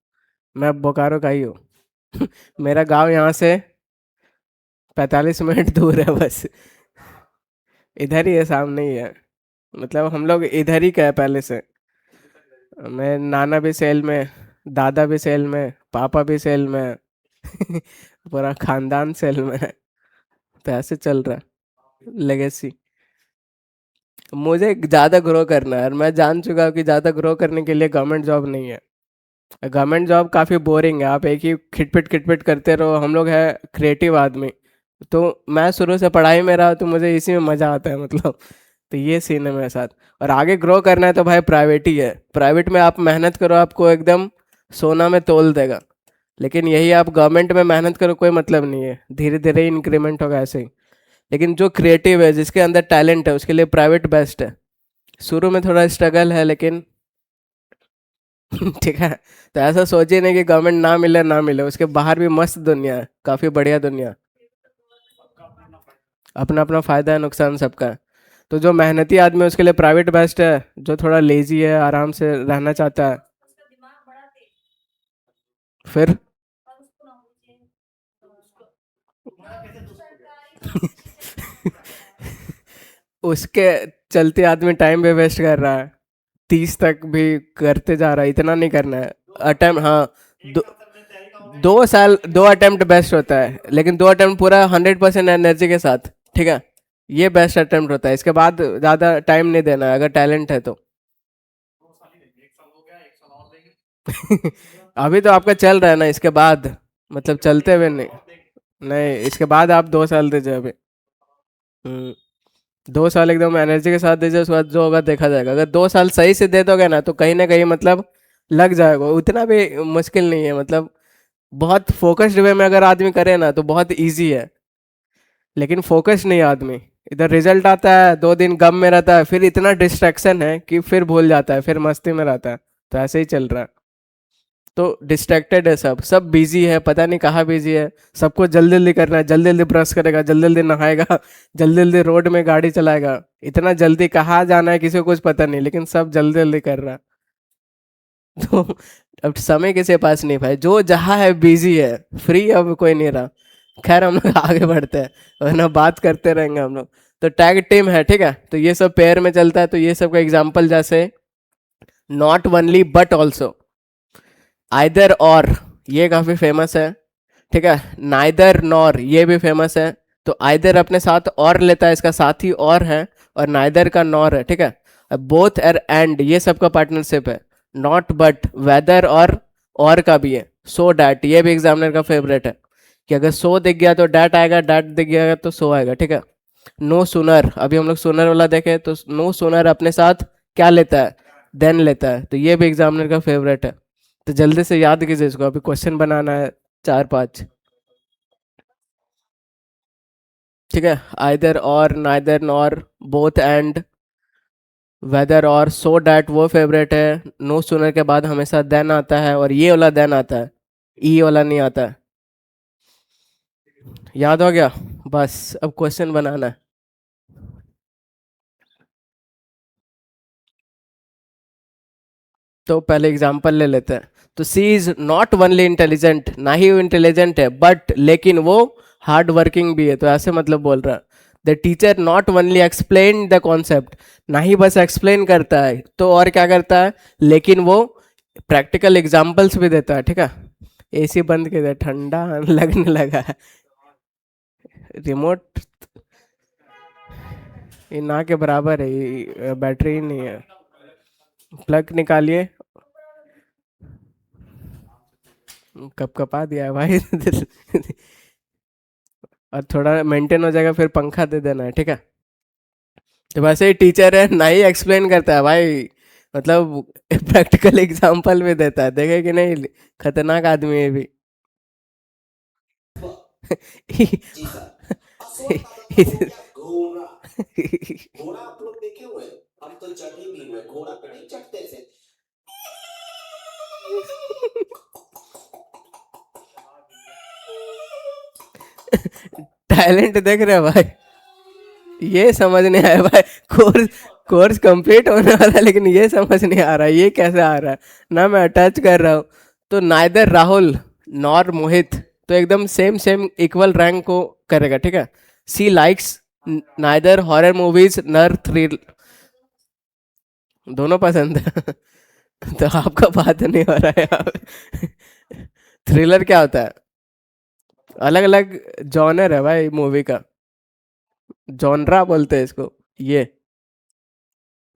A: मैं बोकारो का ही हूँ। मेरा गांव यहाँ से 45 मिनट दूर है बस। इधर ही है, सामने ही है। मतलब हम लोग इधर ही का है पहले से। मैं नाना भी सेल में, दादा भी सेल में, पापा भी सेल में। पूरा खानदान सेल में है। तो ऐसे चल रहा है लेगेसी। मुझे ज़्यादा ग्रो करना है, और मैं जान चुका हूँ कि ज़्यादा ग्रो करने के लिए गवर्नमेंट जॉब नहीं है। गवर्नमेंट जॉब काफ़ी बोरिंग है, आप एक ही खिटपिट खिटपिट करते रहो। हम लोग है क्रिएटिव आदमी। तो मैं शुरू से पढ़ाई में रहा तो मुझे इसी में मज़ा आता है, मतलब तो ये सीन है मेरे साथ। और आगे ग्रो करना है तो भाई प्राइवेट ही है, प्राइवेट में आप मेहनत करो आपको एकदम सोना में तोल देगा। लेकिन यही आप गवर्नमेंट में मेहनत करो कोई मतलब नहीं है, धीरे धीरे इंक्रीमेंट होगा ऐसे ही। लेकिन जो क्रिएटिव है जिसके अंदर टैलेंट है उसके लिए प्राइवेट बेस्ट है। शुरू में थोड़ा स्ट्रगल है लेकिन ठीक है। तो ऐसा सोचिए नहीं कि गवर्नमेंट ना मिले ना मिले, उसके बाहर भी मस्त दुनिया है, काफ़ी बढ़िया दुनिया। अपना अपना फायदा है नुकसान सबका है। तो जो मेहनती आदमी है उसके लिए प्राइवेट बेस्ट है, जो थोड़ा लेजी है आराम से रहना चाहता है फिर उसके चलते आदमी टाइम भी वेस्ट कर रहा है। 30 तक भी करते जा रहा है, इतना नहीं करना है। अटेम्प्ट, हाँ। दो, 2 साल 2 अटेम्प्ट बेस्ट होता है, लेकिन 2 अटेम्प्ट पूरा 100% एनर्जी के साथ, ठीक है। ये बेस्ट अटेम्प्ट होता है, इसके बाद ज़्यादा टाइम नहीं देना है अगर टैलेंट है तो। अभी तो आपका चल रहा है ना, इसके बाद मतलब चलते हुए नहीं। नहीं, इसके बाद आप 2 साल दीजिए अभी। 2 साल एकदम एनर्जी के साथ दीजिए, उसके बाद जो होगा देखा जाएगा। अगर 2 साल सही से दे दोगे ना तो कहीं ना कहीं मतलब लग जाएगा, उतना भी मुश्किल नहीं है मतलब। बहुत फोकस्ड वे में अगर आदमी करे ना तो बहुत इजी है। लेकिन फोकस नहीं है आदमी, इधर रिजल्ट आता है 2 दिन गम में रहता है, फिर इतना डिस्ट्रैक्शन है कि फिर भूल जाता है, फिर मस्ती में रहता है। तो ऐसे ही चल रहा है। तो डिस्ट्रैक्टेड है सब, सब बिजी है, पता नहीं कहाँ बिजी है। सबको जल्दी जल्दी करना है, जल्दी जल्दी ब्रश करेगा, जल्दी जल्दी नहाएगा, जल्दी जल्दी रोड में गाड़ी चलाएगा। इतना जल्दी कहाँ जाना है किसी को कुछ पता नहीं, लेकिन सब जल्दी जल्दी कर रहा है। तो अब समय किसी के पास नहीं भाई, जो जहाँ है बिजी है, फ्री अब कोई नहीं रहा। खैर हम लोग आगे बढ़ते हैं, वरना बात करते रहेंगे हम लोग। तो टैग टीम है, ठीक है। तो ये सब पेयर में चलता है, तो ये सब का एग्जाम्पल जैसे not only but also, either और, ये काफ़ी फेमस है, ठीक है। नाइदर नॉर, ये भी फेमस है। तो आइदर अपने साथ और लेता है, इसका साथी और है, और नाइदर का नॉर है, ठीक है। बोथ और एंड, ये सबका पार्टनरशिप है। नॉट बट, वेदर और का भी है। सो डैट, ये भी एग्जामिनर का फेवरेट है, कि अगर सो दिख गया तो डैट आएगा, डैट दिख गया तो सो आएगा, ठीक है। नो सुनर, अभी हम लोग सुनर वाला देखे तो नो सुनर अपने साथ क्या लेता है, देन लेता है। तो ये भी एग्जामिनर का फेवरेट है। तो जल्दी से याद कीजिए इसको, अभी क्वेश्चन बनाना है 4-5, ठीक है। Either or, neither nor, both and, whether or, so that वो फेवरेट है। नो सुनर के बाद हमेशा देन आता है, और ये वाला देन आता है, ई वाला नहीं आता है। याद हो गया? बस अब क्वेश्चन बनाना है। तो पहले एग्जांपल ले लेते हैं। तो सी इज नॉट ओनली इंटेलिजेंट, ना ही वो इंटेलिजेंट है, बट लेकिन वो हार्ड वर्किंग भी है। तो ऐसे मतलब बोल रहा है, the teacher not only explain the concept, ना ही बस एक्सप्लेन करता है तो और क्या करता है, लेकिन वो प्रैक्टिकल एग्जाम्पल्स भी देता है, ठीक है। एसी बंद कर दे, ठंडा लगने लगा है। रिमोट ये ना के बराबर है, ये बैटरी ही नहीं है। प्लग निकालिए। कब कपा दिया है भाई। और थोड़ा मेंटेन हो जाएगा फिर पंखा दे देना है, ठीक है। तो वैसे ही टीचर है, ना ही एक्सप्लेन करता है भाई, मतलब प्रैक्टिकल एग्जांपल भी देता है, देखे कि नहीं। खतरनाक आदमी है भी। टैलेंट देख रहे हो भाई, ये समझ नहीं आया भाई। कोर्स कोर्स कंप्लीट होने वाला है, लेकिन ये समझ नहीं आ रहा ये कैसे आ रहा है। ना मैं अटैच कर रहा हूँ। तो नाइदर राहुल नॉर मोहित, तो एकदम सेम सेम इक्वल रैंक को करेगा, ठीक है। सी लाइक्स नाइदर हॉरर मूवीज नर थ्रिल, दोनों पसंद है। तो आपका बात नहीं हो रहा है यहाँ पे। थ्रिलर क्या होता है? अलग अलग जॉनर है भाई मूवी का, जॉनरा बोलते हैं इसको। ये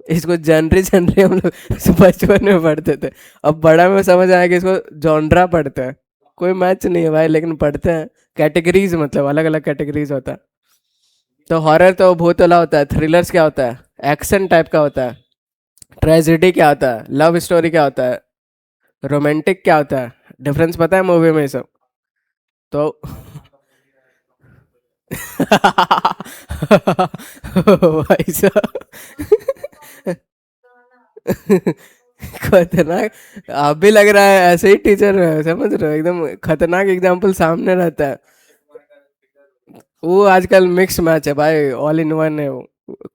A: इसको जनरी जनरी हम लोग बचपन में पढ़ते थे। अब बड़ा में समझ आया कि इसको जॉनरा पढ़ते हैं। कोई मैच नहीं है भाई, लेकिन पढ़ते हैं। कैटेगरीज मतलब अलग अलग कैटेगरीज होता है। तो हॉरर तो भूत वाला होता है, थ्रिलर्स क्या होता है, एक्शन टाइप का होता है, ट्रेजेडी क्या होता है, लव स्टोरी क्या होता है, रोमांटिक क्या होता है, डिफरेंस पता है मूवी में ये सब? तो भाई साहब खतरनाक। आप भी लग रहा है ऐसे ही टीचर है, समझ रहे हो, एकदम खतरनाक एग्जाम्पल सामने रहता है। वो आजकल मिक्स मैच है भाई, ऑल इन वन है वो।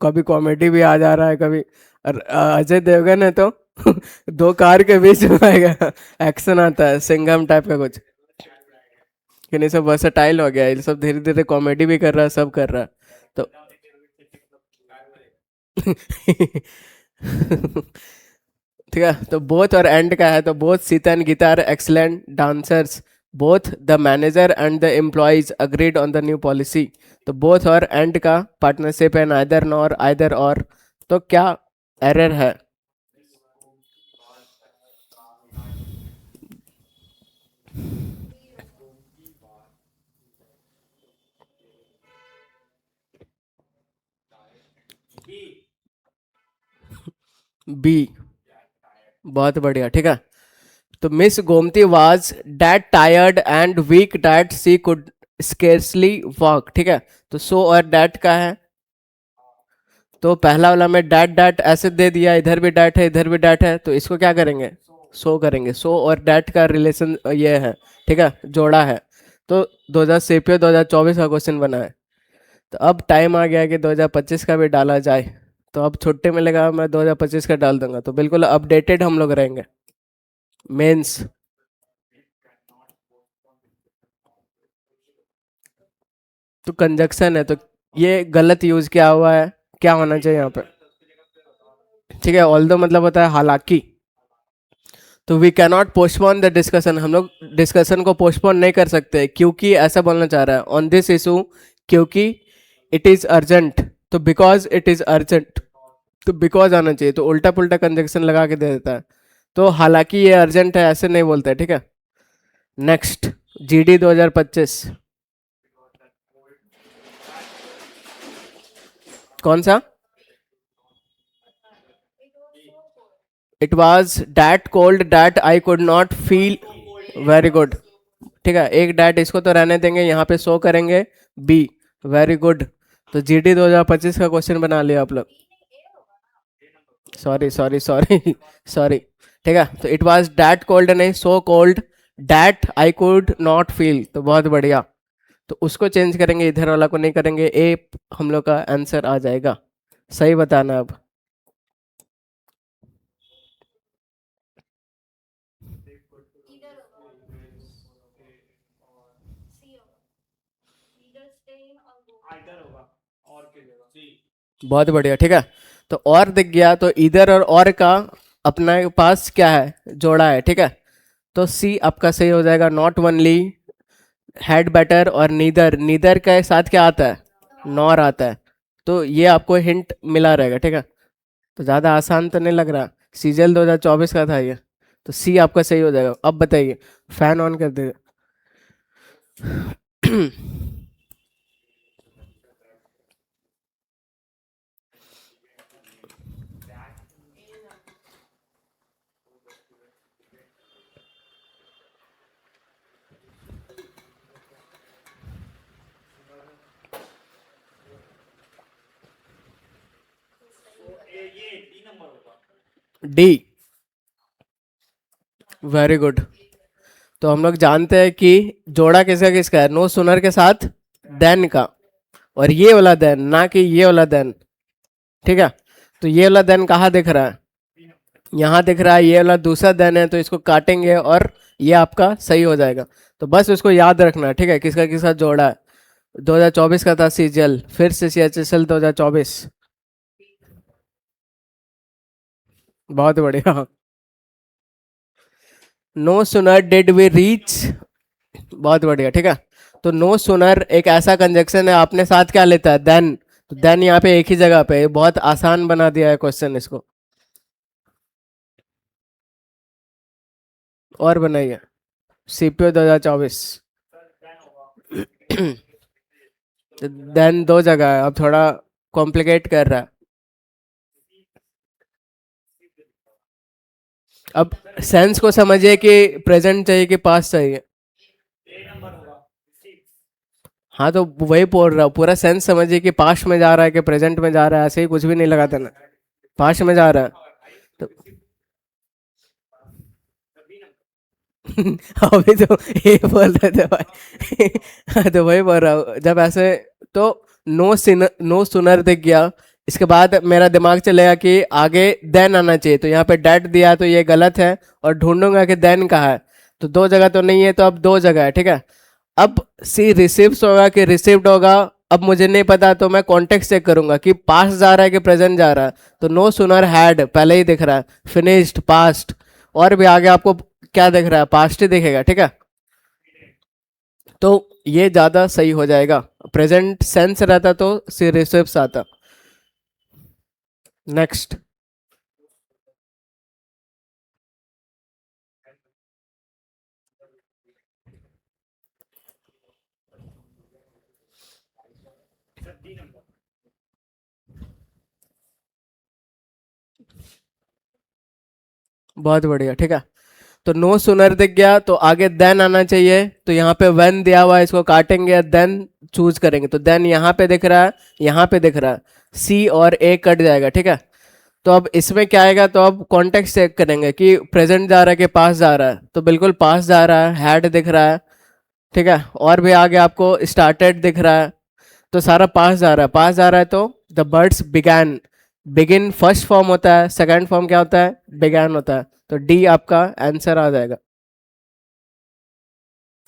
A: कभी कॉमेडी भी आ जा रहा है, कभी अजय देवगन है तो दो कार के बीच में आएगा, एक्शन आता है सिंघम टाइप का कुछ। कि नहीं, सब वर्सेटाइल हो गया है, ये सब धीरे धीरे कॉमेडी भी कर रहा है, सब कर रहा है। तो ठीक है, तो बोथ और एंड का है, तो both Sita and Gita are excellent dancers, both the manager and the employees agreed on the new policy. तो बोथ और एंड का पार्टनरशिप है, आइदर नॉर आइदर और। तो क्या एरर है? बी। बहुत बढ़िया, ठीक है। तो Miss Gomti was that tired and weak that she could scarcely walk, ठीक है। तो सो और डैट का है, तो पहला वाला में डैट डैट ऐसे दे दिया, इधर भी डैट है इधर भी डैट है, तो इसको क्या करेंगे? सो करेंगे। सो और डैट का रिलेशन ये है, ठीक है, जोड़ा है। तो 2000 सीपीओ 2024 का क्वेश्चन बना है। तो अब टाइम आ गया कि 2025 का भी डाला जाए। तो अब छुट्टी मिलेगा, मैं 2025 का डाल दूंगा, तो बिल्कुल अपडेटेड हम लोग रहेंगे। मेंस। तो कंजक्शन है, तो ये गलत यूज किया हुआ है, क्या होना चाहिए यहाँ पे? ठीक है, ऑल दो मतलब होता है हालांकि। तो we cannot postpone the discussion, हम लोग डिस्कशन को पोस्टपोन नहीं कर सकते, क्योंकि ऐसा बोलना चाह रहा है ऑन दिस इशू, क्योंकि इट इज अर्जेंट। तो बिकॉज इट इज अर्जेंट, तो बिकॉज आना चाहिए, तो उल्टा पुल्टा कंजक्शन लगा के दे देता है। तो हालांकि ये अर्जेंट है ऐसे नहीं बोलते, ठीक है। Next, GD 2025। कौन सा? It was that cold that I could not feel. Very good, ठीक है, एक डैट इसको तो रहने देंगे, यहाँ पे शो करेंगे बी। Very good. तो जीडी 2025 का क्वेश्चन बना लिया आप लोग। Sorry sorry sorry sorry. ठीक है, तो इट वाज डैट कोल्ड नहीं, so cold that I could not feel, तो बहुत बढ़िया। तो उसको चेंज करेंगे, इधर वाला को नहीं करेंगे, ए हम लोग का आंसर आ जाएगा। सही बताना अब। बहुत बढ़िया, ठीक है। तो और दिख गया, तो इधर और का अपना पास क्या है, जोड़ा है, ठीक है। तो सी आपका सही हो जाएगा। नॉट ओनली, हैड बेटर और नीदर, नीदर के साथ क्या आता है? नॉर आता है। तो ये आपको हिंट मिला रहेगा, ठीक है। तो ज़्यादा आसान तो नहीं लग रहा, सीजल 2024 का था ये। तो सी आपका सही हो जाएगा। अब बताइए, फैन ऑन कर दे। डी। Very good. तो हम लोग जानते हैं कि जोड़ा किसका किसका है, नो सुनर के साथ देन का, और ये वाला देन, ना कि ये वाला देन, ठीक है। तो ये वाला देन कहाँ दिख रहा है? यहाँ दिख रहा है, ये वाला दूसरा देन है, तो इसको काटेंगे और ये आपका सही हो जाएगा। तो बस उसको याद रखना, ठीक है, किसका किसका जोड़ा है। 2024 का था सीजल, फिर से सीएचएसएल 2024। बहुत बढ़िया। No sooner did we reach. बहुत बढ़िया, ठीक है। तो नो सुनर एक ऐसा कंजक्शन है, आपने साथ क्या लेता है, देन। तो देन यहाँ पे एक ही जगह पे है, बहुत आसान बना दिया है क्वेश्चन इसको। और बनाइए, सीपीओ 2024। देन दो जगह है, अब थोड़ा कॉम्प्लिकेट कर रहा है। अब सेंस को समझिए कि प्रेजेंट चाहिए कि पास्ट चाहिए। हाँ तो वही बोल रहा हूँ, पूरा सेंस समझिए कि पास्ट में जा रहा है कि प्रेजेंट में जा रहा है, ऐसे ही कुछ भी नहीं लगाता ना। पास्ट में जा रहा है तो अभी तो ये बोल रहे थे भाई। हाँ, तो वही बोल रहा हूँ जब ऐसे, तो नो सुनर दिख गया, इसके बाद मेरा दिमाग चलेगा कि आगे देन आना चाहिए, तो यहाँ पे डेट दिया है, तो ये गलत है, और ढूंढूंगा कि देन कहाँ है, तो दो जगह तो नहीं है, तो अब दो जगह है, ठीक है। अब सी रिसीव्स होगा कि रिसीव्ड होगा, अब मुझे नहीं पता, तो मैं कॉन्टेक्स्ट चेक करूंगा कि पास्ट जा रहा है कि प्रेजेंट जा रहा है, तो नो सुनर हैड पहले ही दिख रहा है, फिनिश्ड पास्ट, और भी आगे आपको क्या दिख रहा है, पास्ट ही दिखेगा, ठीक है। तो ये ज्यादा सही हो जाएगा, प्रेजेंट सेंस रहता तो सी रिसीव्स आता। नेक्स्ट। बहुत बढ़िया, ठीक है। तो नो सुनर दिख गया, तो आगे देन आना चाहिए, तो यहाँ पे व्हेन दिया हुआ है, इसको काटेंगे, देन चूज करेंगे, तो देन यहाँ पे दिख रहा है, यहाँ पे दिख रहा है, सी और ए कट जाएगा, ठीक है। तो अब इसमें क्या आएगा, तो अब कॉन्टेक्स्ट चेक करेंगे कि प्रेजेंट जा रहा है कि पास जा रहा है, तो बिल्कुल पास जा रहा है, हैड दिख रहा है, ठीक है, और भी आगे आपको स्टार्टेड दिख रहा है, तो सारा पास जा रहा है, पास जा रहा है, तो the birds began, begin first form होता है, सेकंड फॉर्म क्या होता है, बिगैन होता है, तो डी आपका आंसर आ जाएगा।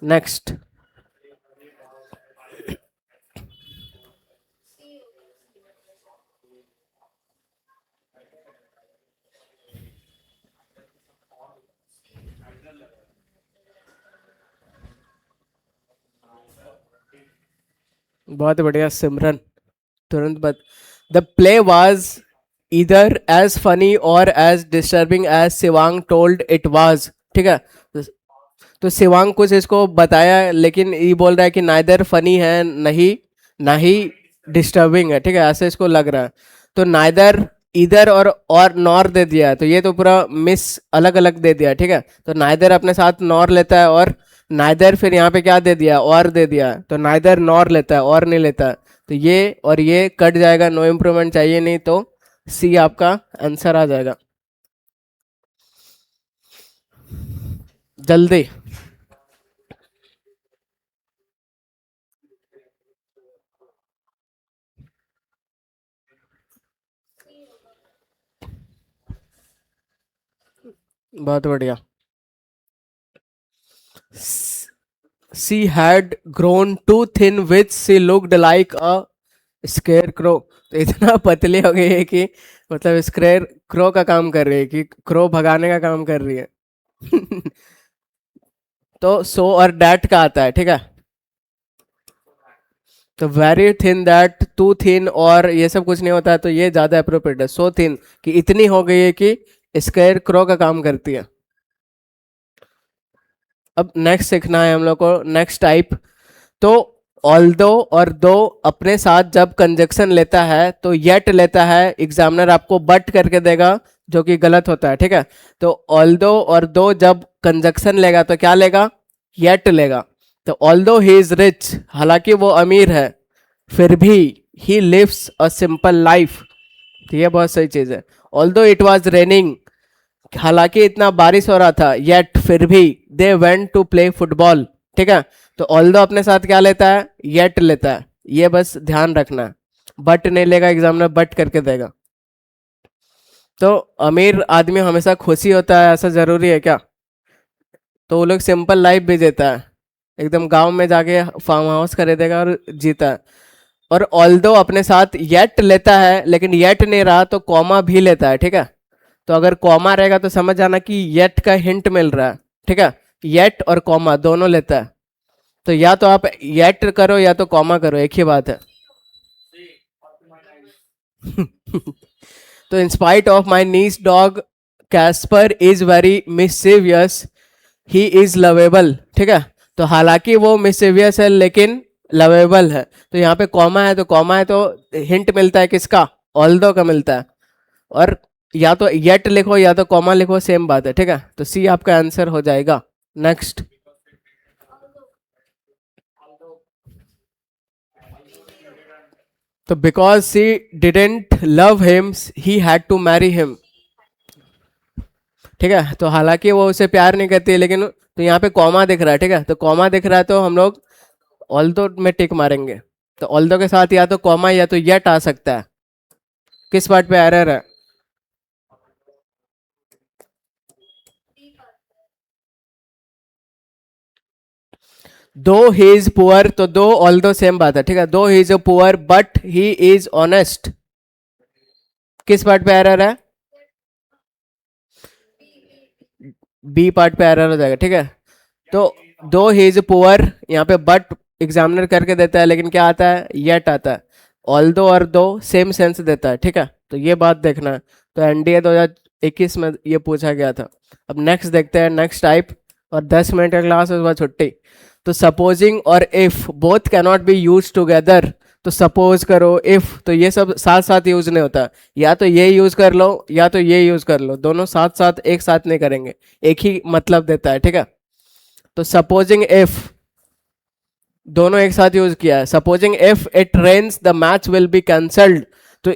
A: नेक्स्ट। बहुत बढ़िया सिमरन, तुरंत but the play was either as funny or as disturbing as Shivang told it was, ठीक है। तो शिवांग कुछ इसको बताया, लेकिन ये बोल रहा है कि नाइदर फनी है, नहीं ना ही डिस्टर्बिंग है, ठीक है, ऐसे इसको लग रहा है। तो नाइदर इधर और नॉर दे दिया है, तो ये तो पूरा मिस अलग अलग दे दिया, ठीक है। तो नाइदर अपने साथ नॉर लेता है, और नाइदर फिर यहाँ पे क्या दे दिया, और दे दिया, तो नाइदर नॉर लेता है, और नहीं लेता, तो ये और ये कट जाएगा, नो इम्प्रूवमेंट चाहिए नहीं, तो सी आपका आंसर आ जाएगा। जल्दी। बहुत बढ़िया। She had grown too thin which she looked like a scarecrow, तो इतना पतली हो गई है कि मतलब स्क्रेयर क्रो का काम कर रही है, कि क्रो भगाने का काम कर रही है। तो सो और डैट का आता है, ठीक है। तो very thin, that, too thin, और ये सब कुछ नहीं होता है, तो ये ज्यादा अप्रोप्रिएट है, सो थिन कि इतनी हो गई है कि स्क्वेयर क्रो का काम करती है। अब नेक्स्ट सीखना है हम लोग को, नेक्स्ट टाइप। तो ऑल्दो और दो अपने साथ जब कंजक्शन लेता है तो येट लेता है, एग्जामिनर आपको बट करके देगा, जो कि गलत होता है, ठीक है। तो ऑल्दो और दो जब कंजक्शन लेगा तो क्या लेगा, येट लेगा। तो ऑल्दो ही इज रिच, हालांकि वो अमीर है, फिर भी he lives a simple life, तो ये बहुत सही चीज है। ऑल्दो इट वॉज रेनिंग, हालांकि इतना बारिश हो रहा था, येट फिर भी they went to play football, ठीक है। तो ऑल्दो अपने साथ क्या लेता है, येट लेता है, ये बस ध्यान रखना है, बट नहीं लेगा, एग्जामिनर बट करके देगा। तो अमीर आदमी हमेशा खुशी होता है, ऐसा जरूरी है क्या, तो वो लोग सिंपल लाइफ भी जीता है, एकदम गांव में जाके फार्म हाउस खरीदेगा और जीता है। और ऑल्दो अपने साथ येट लेता है, लेकिन येट नहीं रहा तो कॉमा भी लेता है, ठीक है। तो अगर कॉमा रहेगा तो समझ जाना कि येट का हिंट मिल रहा है, ठीक है। येट और कॉमा दोनों लेता है, तो या तो आप येट करो या तो कॉमा करो, एक ही बात है। तो in spite of my niece dog Casper is very mischievous, he is lovable, ठीक है। तो हालांकि वो मिसचिवियस है लेकिन लवेबल है, तो यहाँ पे कॉमा है, तो कॉमा है तो हिंट मिलता है किसका, ऑल्दो का मिलता है। और या तो येट लिखो या तो कॉमा लिखो, सेम बात है, ठीक है। तो सी आपका आंसर हो जाएगा। नेक्स्ट, तो because she didn't love him he had to marry him, ठीक है। तो हालांकि वो उसे प्यार नहीं करती है, लेकिन तो यहाँ पे कॉमा दिख रहा है, ठीक है। तो कॉमा दिख रहा है तो हम लोग ऑल्दो में टिक मारेंगे। तो ऑल्दो के साथ या तो कॉमा या तो येट आ सकता है। किस पार्ट पे एरर है? दो ही इज पुअर, तो दो ऑल्दो सेम बात है, ठीक है। दो he is poor but he is honest, किस पार्ट पे एरर है? बी पार्ट पे एरर हो जाएगा, ठीक है। तो दो ही इज पुअर, यहाँ पे बट एग्जामिनर करके देता है, लेकिन क्या आता है? येट आता है। ऑल दो और दो सेम सेंस देता है, ठीक है। तो ये बात देखना है। तो एनडीए 2021 में ये पूछा गया था। अब नेक्स्ट देखते हैं, नेक्स्ट टाइप। और 10 मिनट का क्लास, उसके बाद छुट्टी। तो सपोजिंग और if both cannot be use together, तो सपोज करो, इफ, तो ये सब साथ साथ यूज नहीं होता। या तो ये यूज कर लो या तो ये यूज कर लो, दोनों साथ साथ एक साथ नहीं करेंगे, एक ही मतलब देता है, ठीक है। तो सपोजिंग इफ, दोनों एक साथ यूज किया है। Supposing if it rains the match will be cancelled, तो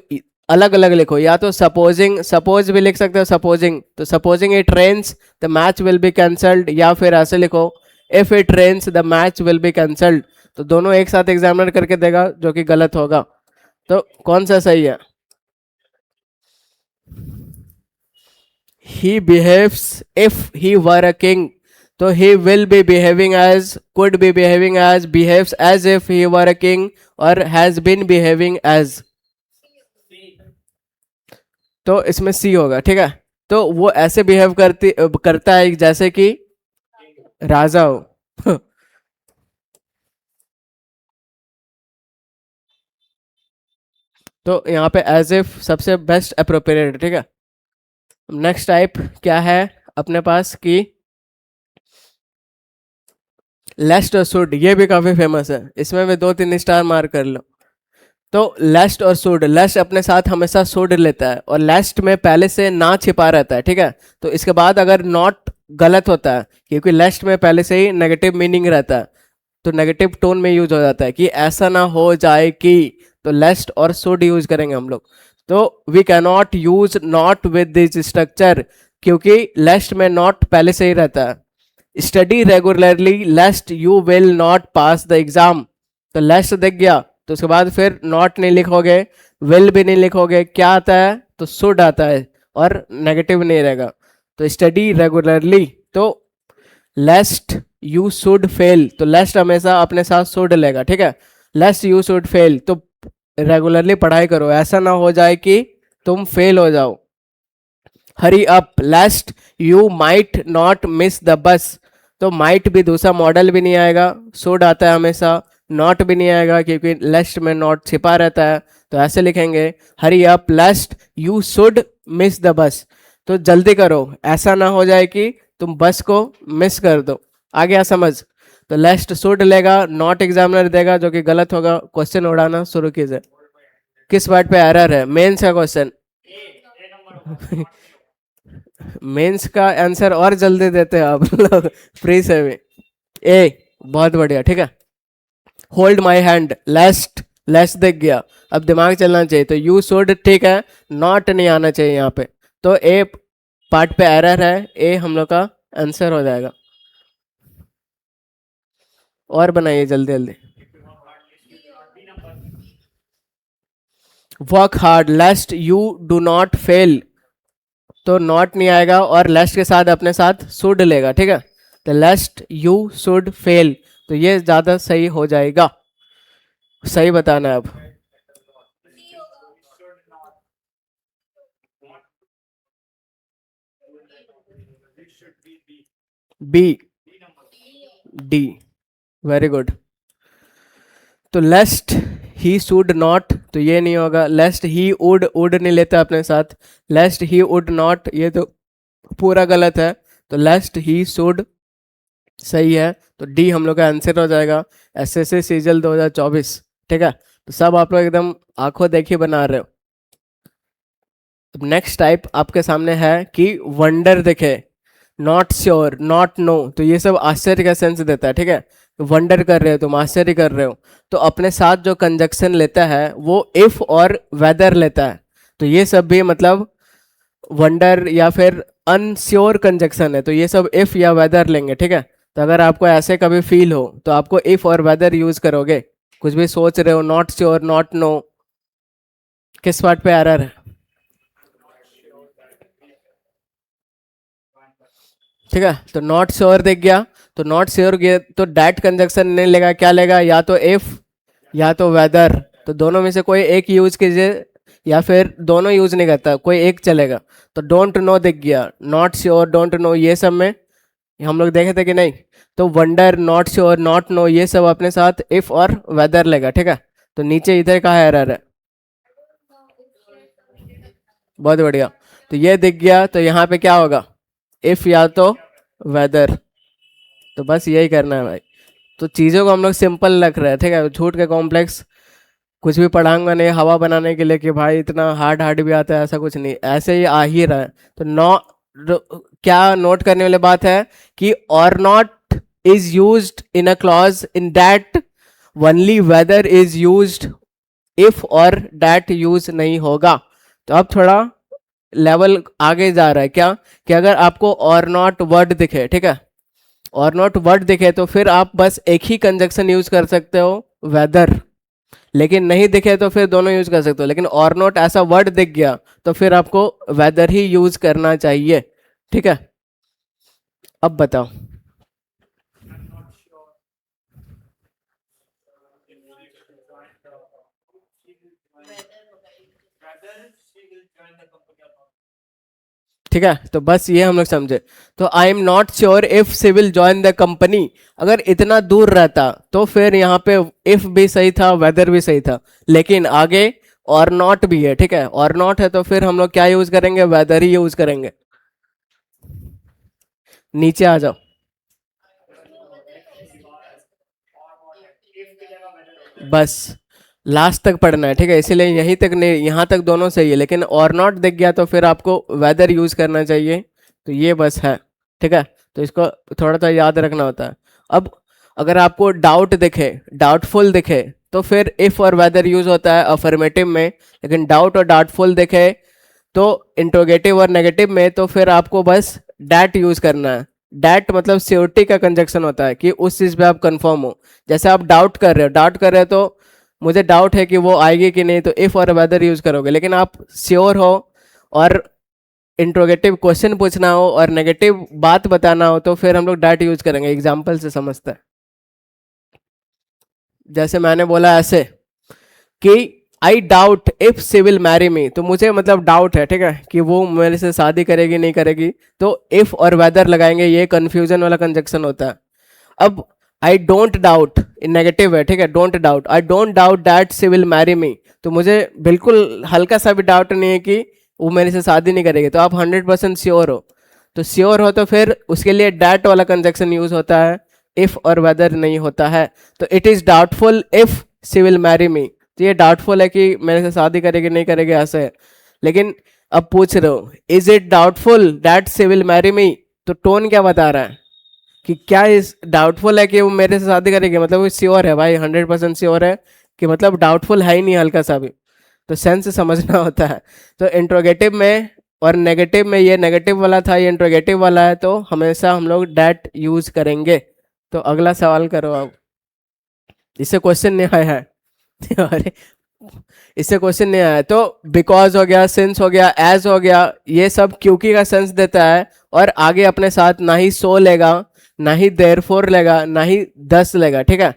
A: अलग अलग लिखो, या तो सपोजिंग, सपोज भी लिख सकते हो सपोजिंग, तो supposing it rains the match will be cancelled, या फिर ऐसे लिखो if it rains the match will be cancelled. तो दोनों एक साथ एग्जामिनर करके देगा, जो कि गलत होगा। तो कौन सा सही है? he behaves if he were a king, तो he will be behaving as, could be behaving as, behaves as if he were a king, और has been behaving as। तो इसमें सी होगा, ठीक है। तो वो ऐसे बिहेव करता है जैसे कि राजा हो। तो यहाँ पे एज इफ सबसे बेस्ट अप्रोप्रिएट, ठीक है। नेक्स्ट टाइप क्या है अपने पास कि लेस्ट और शुड, ये भी काफी फेमस है, इसमें भी 2-3 स्टार मार कर लो। तो लेस्ट और शुड, लेस्ट अपने साथ हमेशा शुड लेता है, और लेस्ट में पहले से ना छिपा रहता है, ठीक है। तो इसके बाद अगर नॉट गलत होता है, क्योंकि लेस्ट में पहले से ही नेगेटिव मीनिंग रहता है, तो नेगेटिव टोन में यूज हो जाता है कि ऐसा ना हो जाए कि, तो लेस्ट और शुड यूज करेंगे हम लोग। तो we can not use not with this structure, क्योंकि लेस्ट में नॉट पहले से ही रहता है। Study regularly lest you will not pass the exam, तो लेस्ट दिख गया, तो उसके बाद फिर नॉट नहीं लिखोगे, विल भी नहीं लिखोगे, क्या आता है? तो शुड आता है, और नेगेटिव नहीं रहेगा। तो स्टडी रेगुलरली, तो लेस्ट यू शुड फेल, तो लेस्ट हमेशा अपने साथ शुड लेगा, ठीक है। लेस्ट यू शुड फेल, तो रेगुलरली पढ़ाई करो, ऐसा ना हो जाए कि तुम फेल हो जाओ। Hurry up, लेस्ट you might not miss the bus, तो माइट भी दूसरा मॉडल भी नहीं आएगा, शुड आता है हमेशा, नॉट भी नहीं आएगा क्योंकि लेस्ट में नॉट छिपा रहता है। तो ऐसे लिखेंगे, hurry up लेस्ट you should miss the bus, तो जल्दी करो, ऐसा ना हो जाए कि तुम बस को मिस कर दो। आ गया समझ? तो लेस्ट शुड लेगा, नॉट एग्जामिनर देगा, जो कि गलत होगा। क्वेश्चन उड़ाना शुरू कीजिए। किस पार्ट पे एरर है? मेंस का क्वेश्चन। मेंस का आंसर और जल्दी देते हैं आप लोग, फ्री से भी। ए, बहुत बढ़िया, ठीक है। होल्ड माई हैंड, लेस्ट, लेस्ट दिख गया, अब दिमाग चलना चाहिए, तो यू शुड, ठीक है, नॉट नहीं आना चाहिए यहाँ पे। तो ए पार्ट पे एरर है, ए हम लोग का आंसर हो जाएगा। और बनाइए जल्दी जल्दी। Work hard लेस्ट you do not fail, तो नॉट नहीं आएगा, और लेस्ट के साथ अपने साथ शुड लेगा, ठीक है। तो लेस्ट यू शुड फेल, तो ये ज्यादा सही हो जाएगा। सही बताना है अब। B, D, very good. तो लेस्ट ही शुड नॉट, तो ये नहीं होगा। लेस्ट ही वुड, वुड नहीं लेता अपने साथ। लेस्ट ही वुड नॉट, ये तो पूरा गलत है। तो लेस्ट ही शुड सही है, तो डी हम लोग का आंसर हो जाएगा। एसएससी सीजल 2024, ठीक है। तो सब आप लोग एकदम आंखों देखी बना रहे हो। नेक्स्ट टाइप आपके सामने है कि वंडर दिखे, नॉट श्योर, नॉट नो, तो ये सब आश्चर्य का सेंस देता है, ठीक है। वंडर कर रहे हो तुम, आश्चर्य कर रहे हो, तो अपने साथ जो कंजक्शन लेता है वो इफ और वेदर लेता है। तो ये सब भी मतलब वंडर या फिर अनश्योर कंजक्शन है, तो ये सब इफ या वेदर लेंगे, ठीक है। तो अगर आपको ऐसे कभी फील हो तो आपको इफ और वेदर यूज करोगे। कुछ भी सोच रहे हो, नॉट श्योर, नॉट नो, किस पार्ट पे एरर है? ठीक है, तो नॉट श्योर दिख गया, तो नॉट श्योर गया तो डैट कंजक्शन नहीं लेगा, क्या लेगा? या तो इफ या तो वेदर, तो दोनों में से कोई एक यूज कीजिए, या फिर दोनों यूज नहीं करता, कोई एक चलेगा। तो डोंट नो दिख गया, नॉट श्योर, डोंट नो, ये सब में हम लोग देखे थे कि नहीं? तो wonder, not sure, not know, ये सब अपने साथ इफ और वेदर लेगा, ठीक है। तो नीचे इधर का एरर है। बहुत बढ़िया, तो ये दिख गया, तो यहाँ पे क्या होगा? इफ या तो वेदर। तो बस यही करना है भाई। तो चीज़ों को हम लोग सिंपल रख रहे हैं, ठीक है। छूट के कॉम्प्लेक्स कुछ भी पढ़ाऊंगा नहीं हवा बनाने के लिए कि भाई इतना हार्ड हार्ड भी आता है, ऐसा कुछ नहीं, ऐसे ही आ ही रहा है। तो क्या नोट करने वाली बात है कि or not is used in a clause in that only whether is used, if or that use नहीं होगा। तो अब थोड़ा लेवल आगे जा रहा है, क्या कि अगर आपको और नॉट वर्ड दिखे, ठीक है, और नॉट वर्ड दिखे तो फिर आप बस एक ही कंजक्शन यूज कर सकते हो, वेदर। लेकिन नहीं दिखे तो फिर दोनों यूज कर सकते हो, लेकिन और नॉट ऐसा वर्ड दिख गया तो फिर आपको वेदर ही यूज करना चाहिए, ठीक है। अब बताओ। ठीक है, तो बस ये हम लोग समझे। तो I am not sure if she will join the company, अगर इतना दूर रहता तो फिर यहाँ पे इफ भी सही था, वेदर भी सही था, लेकिन आगे और नॉट भी है, ठीक है। और नॉट है तो फिर हम लोग क्या यूज करेंगे? वेदर ही यूज करेंगे। नीचे आ जाओ, बस लास्ट तक पढ़ना है, ठीक है। इसीलिए यहीं तक नहीं, यहाँ तक दोनों सही है, लेकिन और नॉट दिख गया तो फिर आपको वेदर यूज करना चाहिए। तो ये बस है, ठीक है। तो इसको थोड़ा सा याद रखना होता है। अब अगर आपको डाउट दिखे, डाउटफुल दिखे, तो फिर इफ और वेदर यूज होता है अफर्मेटिव में, लेकिन डाउट और डाउटफुल दिखे तो इंट्रोगेटिव और नेगेटिव में, तो फिर आपको बस डैट यूज करना है। डैट मतलब श्योरिटी का कंजक्शन होता है कि उस चीज पे आप कंफर्म हो। जैसे आप डाउट कर रहे हो, डाउट कर रहे हो तो मुझे डाउट है कि वो आएगी कि नहीं, तो इफ और वेदर यूज करोगे। लेकिन आप श्योर हो और इंट्रोगेटिव क्वेश्चन पूछना हो और नेगेटिव बात बताना हो तो फिर हम लोग डैट यूज करेंगे। एग्जाम्पल से समझते हैं। जैसे मैंने बोला ऐसे कि I doubt if she will marry me, तो मुझे मतलब डाउट है, ठीक है, कि वो मेरे से शादी करेगी नहीं करेगी, तो इफ और वेदर लगाएंगे, ये कंफ्यूजन वाला कंजक्शन होता है। अब आई डोंट डाउट नेगेटिव है, ठीक है, don't doubt, I don't doubt that she will marry me, तो मुझे बिल्कुल हल्का सा भी डाउट नहीं है कि वो मेरे से शादी नहीं करेगी, तो आप 100% श्योर हो। तो श्योर हो तो फिर उसके लिए डैट वाला कंजक्शन यूज होता है, इफ और वेदर नहीं होता है। तो it is doubtful if she will marry me, तो ये डाउटफुल है कि मेरे से शादी करेगी नहीं करेगी, ऐसे है। लेकिन अब पूछ रहे हो is it doubtful that she will marry me, तो टोन क्या बता रहा है कि क्या इस डाउटफुल है कि वो मेरे से शादी करेगी, मतलब वो श्योर है भाई, 100% श्योर है कि मतलब डाउटफुल है ही नहीं हल्का सा भी। तो सेंस समझना होता है। तो इंट्रोगेटिव में और नेगेटिव में, ये नेगेटिव वाला था, ये इंट्रोगेटिव वाला है, तो हमेशा हम लोग डैट यूज करेंगे। तो अगला सवाल करो आप। इससे क्वेश्चन नहीं आया है अरे, इससे क्वेश्चन नहीं आया तो बिकॉज हो गया, सिंस हो गया, एज हो गया, ये सब क्योंकि का सेंस देता है। और आगे अपने साथ ना ही सो लेगा, ना ही देयरफॉर लेगा, ना ही दस लेगा, ठीक है।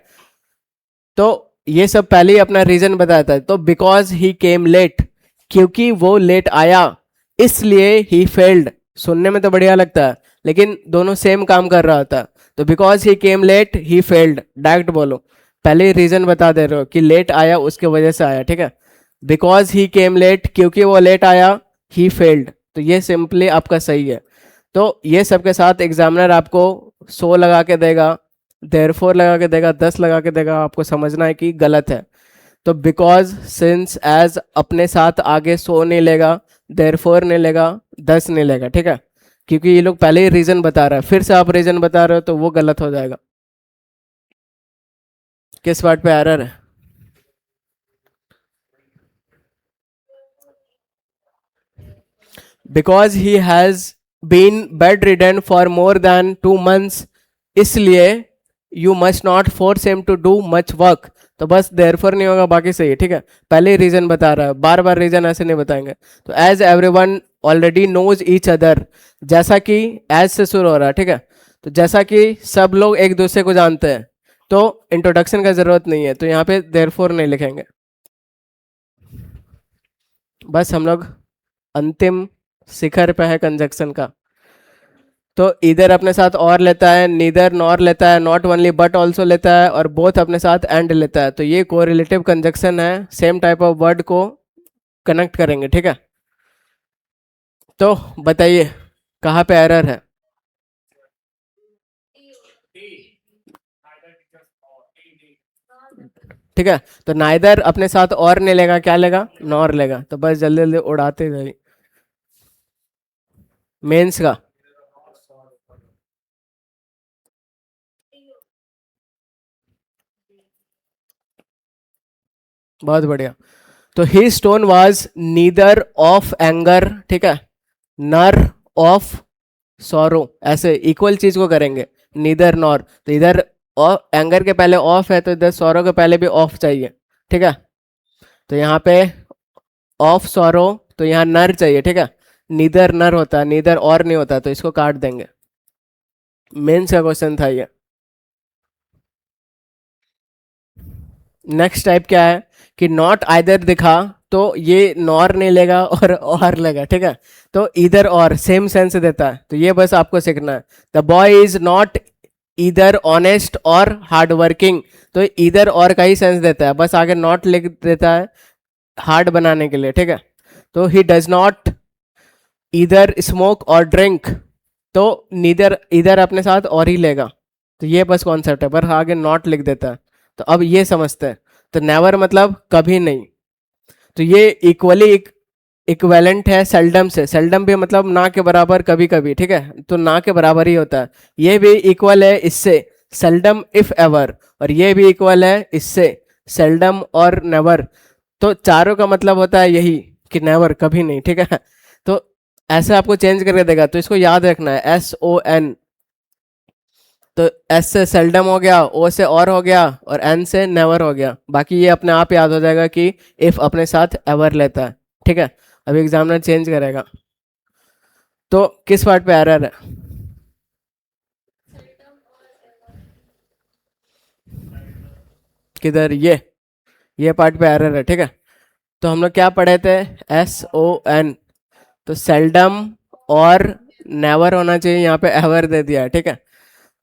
A: तो ये सब पहले ही अपना रीजन बताता है। तो बिकॉज ही केम लेट, क्योंकि वो लेट आया, इसलिए ही फेल्ड। सुनने में तो बढ़िया लगता है, लेकिन दोनों सेम काम कर रहा होता है। तो because he came late he failed, direct बोलो, पहले ही रीजन बता दे रहे हो कि लेट आया उसके वजह से आया, ठीक है। बिकॉज ही केम लेट, क्योंकि वो लेट आया, ही फेल्ड, तो ये सिंपली आपका सही है। तो ये सबके साथ एग्जामिनर आपको 100 लगा के देगा, देयरफॉर लगा के देगा, 10 लगा के देगा, आपको समझना है कि गलत है। तो बिकॉज, सिंस, एज अपने साथ आगे 100 नहीं लेगा, देयरफॉर नहीं लेगा, दस नहीं लेगा, ठीक है, क्योंकि ये लोग पहले ही रीजन बता रहा है, फिर से आप रीजन बता रहे हो तो वो गलत हो जाएगा। किस पार्ट पे एरर है? Because he has been bedridden for more than 2 months, इसलिए you must not force him to do much work. तो बस देयरफॉर नहीं होगा, बाकी सही है, ठीक है, पहले ही रीजन बता रहा है, बार बार रीजन ऐसे नहीं बताएंगे। तो as everyone already knows each other, जैसा कि एज से शुरू हो रहा है, ठीक है, तो जैसा कि सब लोग एक दूसरे को जानते हैं, तो इंट्रोडक्शन का जरूरत नहीं है, तो यहाँ पे देयरफॉर नहीं लिखेंगे। बस हम लोग अंतिम शिखर पे है कंजक्शन का। तो इधर अपने साथ और लेता है, नीदर नॉर लेता है, नॉट ओनली बट ऑल्सो लेता है, और बोथ अपने साथ एंड लेता है। तो ये कोरिलेटिव कंजक्शन है, सेम टाइप ऑफ वर्ड को कनेक्ट करेंगे, ठीक है। तो बताइए कहाँ पे एरर है? ठीक है, तो नाइदर अपने साथ और नहीं लेगा, क्या लेगा? नॉर लेगा। तो बस जल्दी जल्दी उड़ाते जाइए मेंस का। बहुत बढ़िया। तो he stone was neither of anger, ठीक है, नर ऑफ सॉरो, ऐसे इक्वल चीज को करेंगे, नीदर नॉर। तो इधर एंगर के पहले ऑफ है, तो इधर सॉरो के पहले भी ऑफ चाहिए, ठीक है। तो यहाँ पे ऑफ सॉरो, तो यहाँ नर चाहिए, ठीक है, नीदर नर होता है, नीदर और नहीं होता, तो इसको काट देंगे। मेंस का क्वेश्चन था ये। नेक्स्ट टाइप क्या है कि नॉट आइदर दिखा, तो ये नॉर नहीं लेगा और लेगा, ठीक है। तो इधर और सेम सेंस देता है, तो ये बस आपको सीखना है। द बॉय इज नॉट इधर ऑनेस्ट और हार्ड वर्किंग, तो इधर और का ही सेंस देता है, बस आगे नॉट लिख देता है हार्ड बनाने के लिए, ठीक है। तो ही डज नॉट इधर स्मोक और ड्रिंक, तो नीदर इधर अपने साथ और ही लेगा, तो ये बस कॉन्सेप्ट है, पर आगे नॉट लिख देता है। तो अब ये समझते हैं। तो नेवर मतलब कभी नहीं, तो ये इक्वली इक्वेलेंट है सेल्डम से। सेल्डम भी मतलब ना के बराबर, कभी कभी, ठीक है, तो ना के बराबर ही होता है। ये भी इक्वल है इससे, सेल्डम इफ एवर, और ये भी इक्वल है इससे, सेल्डम और नेवर। तो चारों का मतलब होता है यही कि नेवर, कभी नहीं, ठीक है। तो ऐसे आपको चेंज करके देगा, तो इसको याद रखना है, SON। तो एस से सेल्डम हो गया, ओ से और हो गया, और एन से नेवर हो गया। बाकी ये अपने आप याद हो जाएगा कि इफ अपने साथ एवर लेता है, ठीक है। अभी एग्जामिनर चेंज करेगा। तो किस पार्ट पे एरर है? किधर? ये पार्ट पे एरर है, ठीक है। तो हम लोग क्या पढ़े थे? SON, तो सेल्डम और नेवर होना चाहिए, यहाँ पे एवर दे दिया है, ठीक है।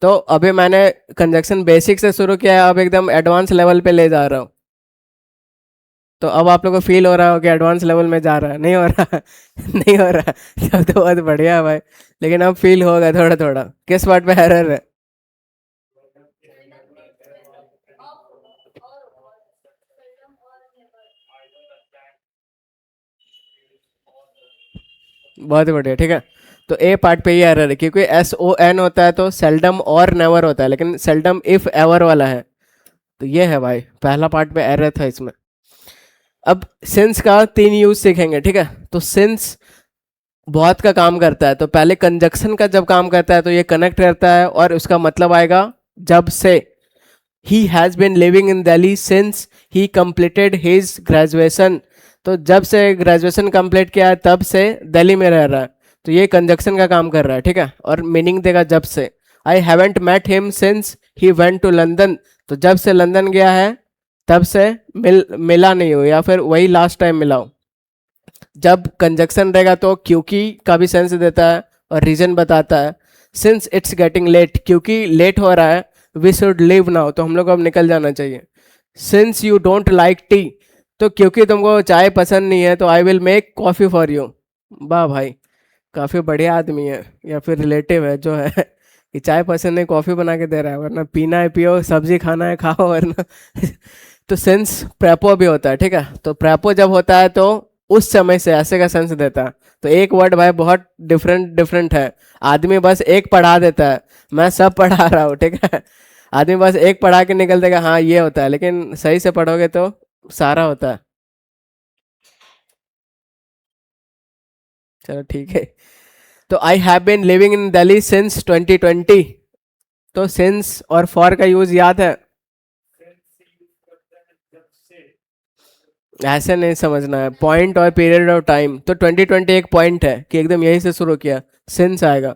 A: तो अभी मैंने कंजक्शन बेसिक से शुरू किया है, अब एकदम एडवांस लेवल पे ले जा रहा हूँ। तो अब आप लोगों को फील हो रहा हो कि एडवांस लेवल में जा रहा है? नहीं हो रहा? नहीं हो रहा? तब तो बहुत बढ़िया है भाई, लेकिन अब फील होगा थोड़ा थोड़ा। किस पार्ट पे एरर है? बहुत बढ़िया, ठीक है। तो ए पार्ट पे ही एरर है, क्योंकि SON होता है तो सेल्डम और नेवर होता है, लेकिन सेल्डम इफ एवर वाला है। तो ये है भाई, पहला पार्ट पे एरर था इसमें। अब सिंस का 3 यूज सीखेंगे, ठीक है। तो सिंस बहुत का काम करता है, तो पहले कंजक्शन का जब काम करता है तो ये कनेक्ट करता है, और उसका मतलब आएगा जब से। He has been living in Delhi since he completed his graduation, तो जब से ग्रेजुएशन कंप्लीट किया है तब से दिल्ली में रह रहा है, तो ये कंजक्शन का काम कर रहा है, ठीक है। और मीनिंग देगा जब से। I haven't met him since he went to London, तो जब से लंदन गया है तब से मिला नहीं हो, या फिर वही लास्ट टाइम मिला हो। जब कंजक्शन रहेगा तो क्योंकि का भी सेंस देता है और रीजन बताता है। सिंस इट्स गेटिंग लेट, क्योंकि लेट हो रहा है, वी शुड लीव नाउ, तो हम लोग को अब निकल जाना चाहिए। Since you don't like T, तो क्योंकि तुमको चाय पसंद नहीं है, तो I will make coffee for you. वाह भाई, काफ़ी बढ़िया आदमी है, या फिर रिलेटिव है जो है कि चाय पसंद है, कॉफ़ी बना के दे रहा है, वरना पीना है पियो, सब्जी खाना है खाओ, वरना तो सिंस प्रेपो भी होता है, ठीक है। तो प्रेपो जब होता है तो उस समय से ऐसे का सेंस देता है। तो एक वर्ड भाई बहुत डिफरेंट डिफरेंट है। आदमी बस एक पढ़ा देता है, मैं सब पढ़ा रहा हूँ, ठीक है। आदमी बस एक पढ़ा के निकल देगा, हाँ ये होता है, लेकिन सही से पढ़ोगे तो सारा होता है। चलो ठीक है। तो I have been living in Delhi since 2020। तो सिंस और फॉर का यूज याद है? ऐसे नहीं समझना है, पॉइंट और पीरियड ऑफ टाइम। तो 2020 एक पॉइंट है कि एकदम यहीं से शुरू किया, सिंस आएगा।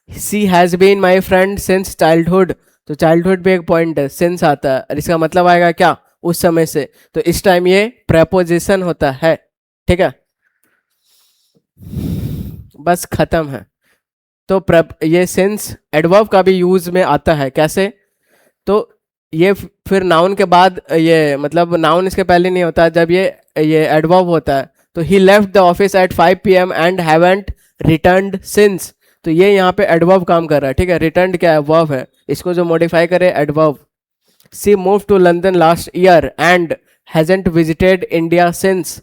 A: She has been my friend since childhood, तो चाइल्डहुड भी एक पॉइंट है, सिंस आता है, और इसका मतलब आएगा क्या, उस समय से। तो इस टाइम ये प्रेपोजिशन होता है, ठीक है। बस खत्म है। तो ये सिंस एडवर्ब का भी यूज में आता है, कैसे? तो ये फिर नाउन के बाद, ये मतलब नाउन इसके पहले नहीं होता, जब ये एडवर्ब होता है। तो he left the office at 5 PM and haven't returned since. तो ये यहाँ पे एडवर्ब काम कर रहा है, ठीक है। रिटर्न क्या है, वर्ब है, इसको जो मॉडिफाई करे adverb. She move to London last year and hasn't visited India since.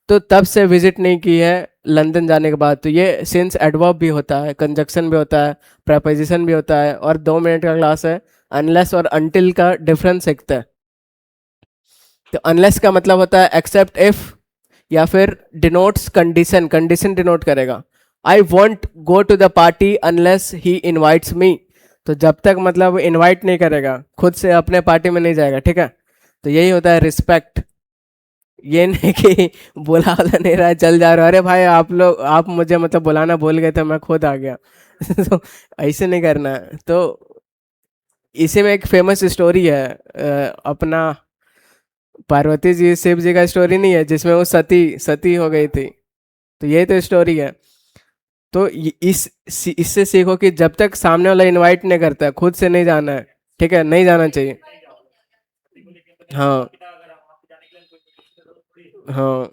A: तो तब से विजिट नहीं की है लंदन जाने के बाद। तो ये सिंस एडवर्ब भी होता है, कंजक्शन भी होता है, प्रपोजिशन भी होता है, और 2 मिनट का क्लास है। अनलेस और अनटिल का डिफरेंस सीखते हैं। तो अनलेस का मतलब होता है एक्सेप्ट इफ, या फिर डिनोट्स कंडीशन, कंडीशन डिनोट करेगा। I won't go to the party unless he invites me. तो जब तक मतलब इनवाइट नहीं करेगा, खुद से अपने पार्टी में नहीं जाएगा, ठीक है। तो यही होता है रिस्पेक्ट। ये नहीं कि बुला नहीं रहा है, चल जा रहा है, अरे भाई आप लोग, आप मुझे मतलब बुलाना भूल गए थे, मैं खुद आ गया। तो ऐसे नहीं करना है। तो इसी में एक फेमस स्टोरी है, अपना पार्वती जी शिव जी का स्टोरी नहीं है, जिसमें वो सती सती हो गई थी। तो यही तो स्टोरी है। तो इससे सीखो कि जब तक सामने वाला इनवाइट नहीं करता है, खुद से नहीं जाना है, ठीक है, नहीं जाना चाहिए। हाँ हाँ।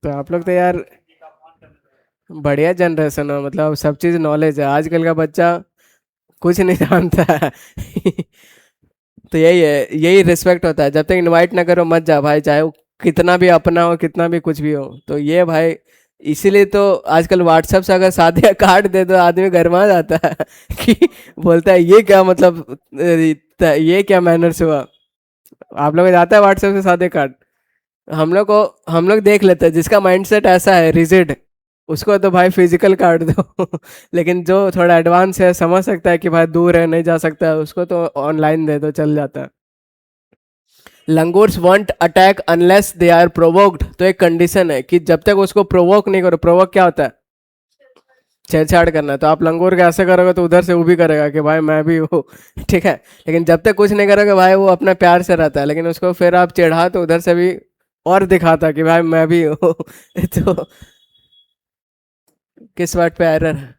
A: तो आप लोग तो यार बढ़िया जनरेशन है, मतलब सब चीज़ नॉलेज है। आजकल का बच्चा कुछ नहीं जानता है। तो यही है, यही रिस्पेक्ट होता है। जब तक इनवाइट ना करो मत जा भाई, चाहे वो कितना भी अपना हो, कितना भी कुछ भी हो। तो ये भाई, इसीलिए तो आजकल व्हाट्सएप से अगर सादे कार्ड दे दो, आदमी घरमा जाता है। कि बोलता है ये क्या मतलब, ये क्या मैनर्स हुआ। आप लोग को जाता है व्हाट्सएप से सादे कार्ड? हम लोग देख लेते हैं, जिसका माइंडसेट ऐसा है रिजिड, उसको तो भाई फिजिकल कार्ड दो। लेकिन जो थोड़ा एडवांस है, समझ सकता है कि भाई दूर है, नहीं जा सकता है, उसको तो ऑनलाइन दे दो, चल जाता है। Langurs won't attack unless they are provoked. तो एक कंडीशन है कि जब तक उसको प्रोवोक नहीं करो। प्रोवोक क्या होता है, छेड़छाड़ करना। तो आप लंगूर कैसे करोगे, तो उधर से वो भी करेगा कि भाई मैं भी हूँ। ठीक है। लेकिन जब तक कुछ नहीं करोगे भाई, वो अपना प्यार से रहता है, लेकिन उसको फिर आप चिढ़ा तो उधर से भी और दिखाता कि भाई मैं भी हूँ। तो किस वर्ड पे एरर है?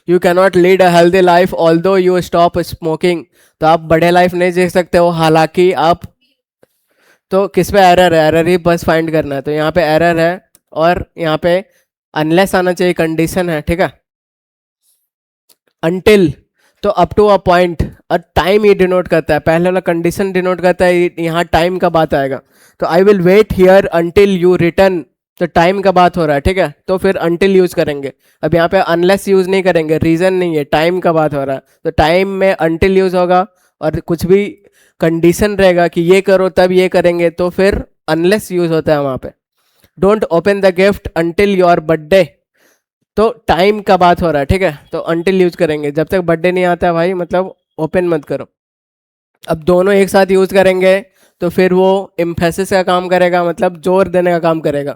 A: You cannot lead a healthy life all दो यू स्टॉप स्मोकिंग। तो आप बड़े लाइफ नहीं जी सकते हो, हालांकि आप। तो किस पे एरर है, एरर ही बस फाइंड करना है। तो यहाँ पे एरर है, और यहाँ पे अनलेस आना चाहिए, कंडीशन है, ठीक है। अनटिल, तो अप टू अ पॉइंट, और टाइम ही डिनोट करता है। पहले वाला कंडीशन डिनोट करता है, यहाँ टाइम का बात आएगा। तो I will wait here until you return. तो टाइम का बात हो रहा है, ठीक है, तो फिर अनटिल यूज करेंगे। अब यहाँ पे अनलेस यूज नहीं करेंगे, रीजन नहीं है, टाइम का बात हो रहा है। तो टाइम में अनटिल यूज होगा, और कुछ भी कंडीशन रहेगा कि ये करो तब ये करेंगे, तो फिर अनलेस यूज होता है वहां पे। Don't open the gift until your birthday. तो टाइम का बात हो रहा है, ठीक है, तो अनटिल यूज करेंगे। जब तक बर्थडे नहीं आता है भाई, मतलब ओपन मत करो। अब दोनों एक साथ यूज करेंगे तो फिर वो एम्फेसिस का काम करेगा, मतलब जोर देने का काम करेगा।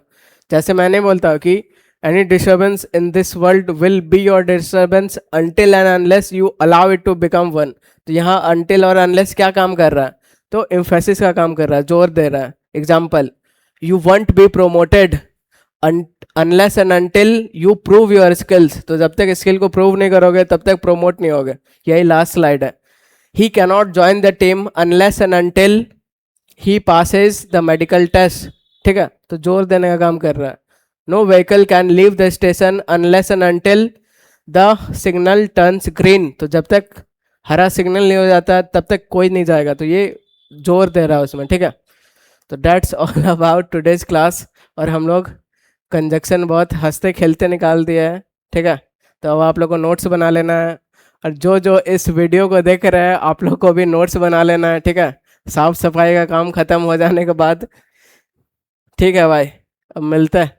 A: जैसे मैंने बोलता हूँ कि any disturbance in this world will be your disturbance until and unless you allow it to become one. तो यहाँ अनटिल और अनलेस क्या काम कर रहा है, तो एम्फेसिस का काम कर रहा है, जोर दे रहा है। Example, you won't be promoted unless and until you prove your skills. तो जब तक स्किल को प्रूव नहीं करोगे, तब तक प्रोमोट नहीं होगे। यही लास्ट स्लाइड है। He cannot join the team unless and until he passes the medical test. ठीक है, तो जोर देने का काम कर रहा है। No vehicle can leave the station unless and until the signal turns green. तो जब तक हरा सिग्नल नहीं हो जाता तब तक कोई नहीं जाएगा। तो ये जोर दे रहा है उसमें, ठीक है। तो that's all about today's class. और हम लोग कंजक्शन बहुत हंसते खेलते निकाल दिया है, ठीक है। तो अब आप लोग को नोट्स बना लेना है, और जो जो इस वीडियो को देख रहे हैं आप लोग को भी नोट्स बना लेना है, ठीक है। साफ सफाई का काम खत्म हो जाने के बाद, ठीक है भाई। अब मिलते हैं।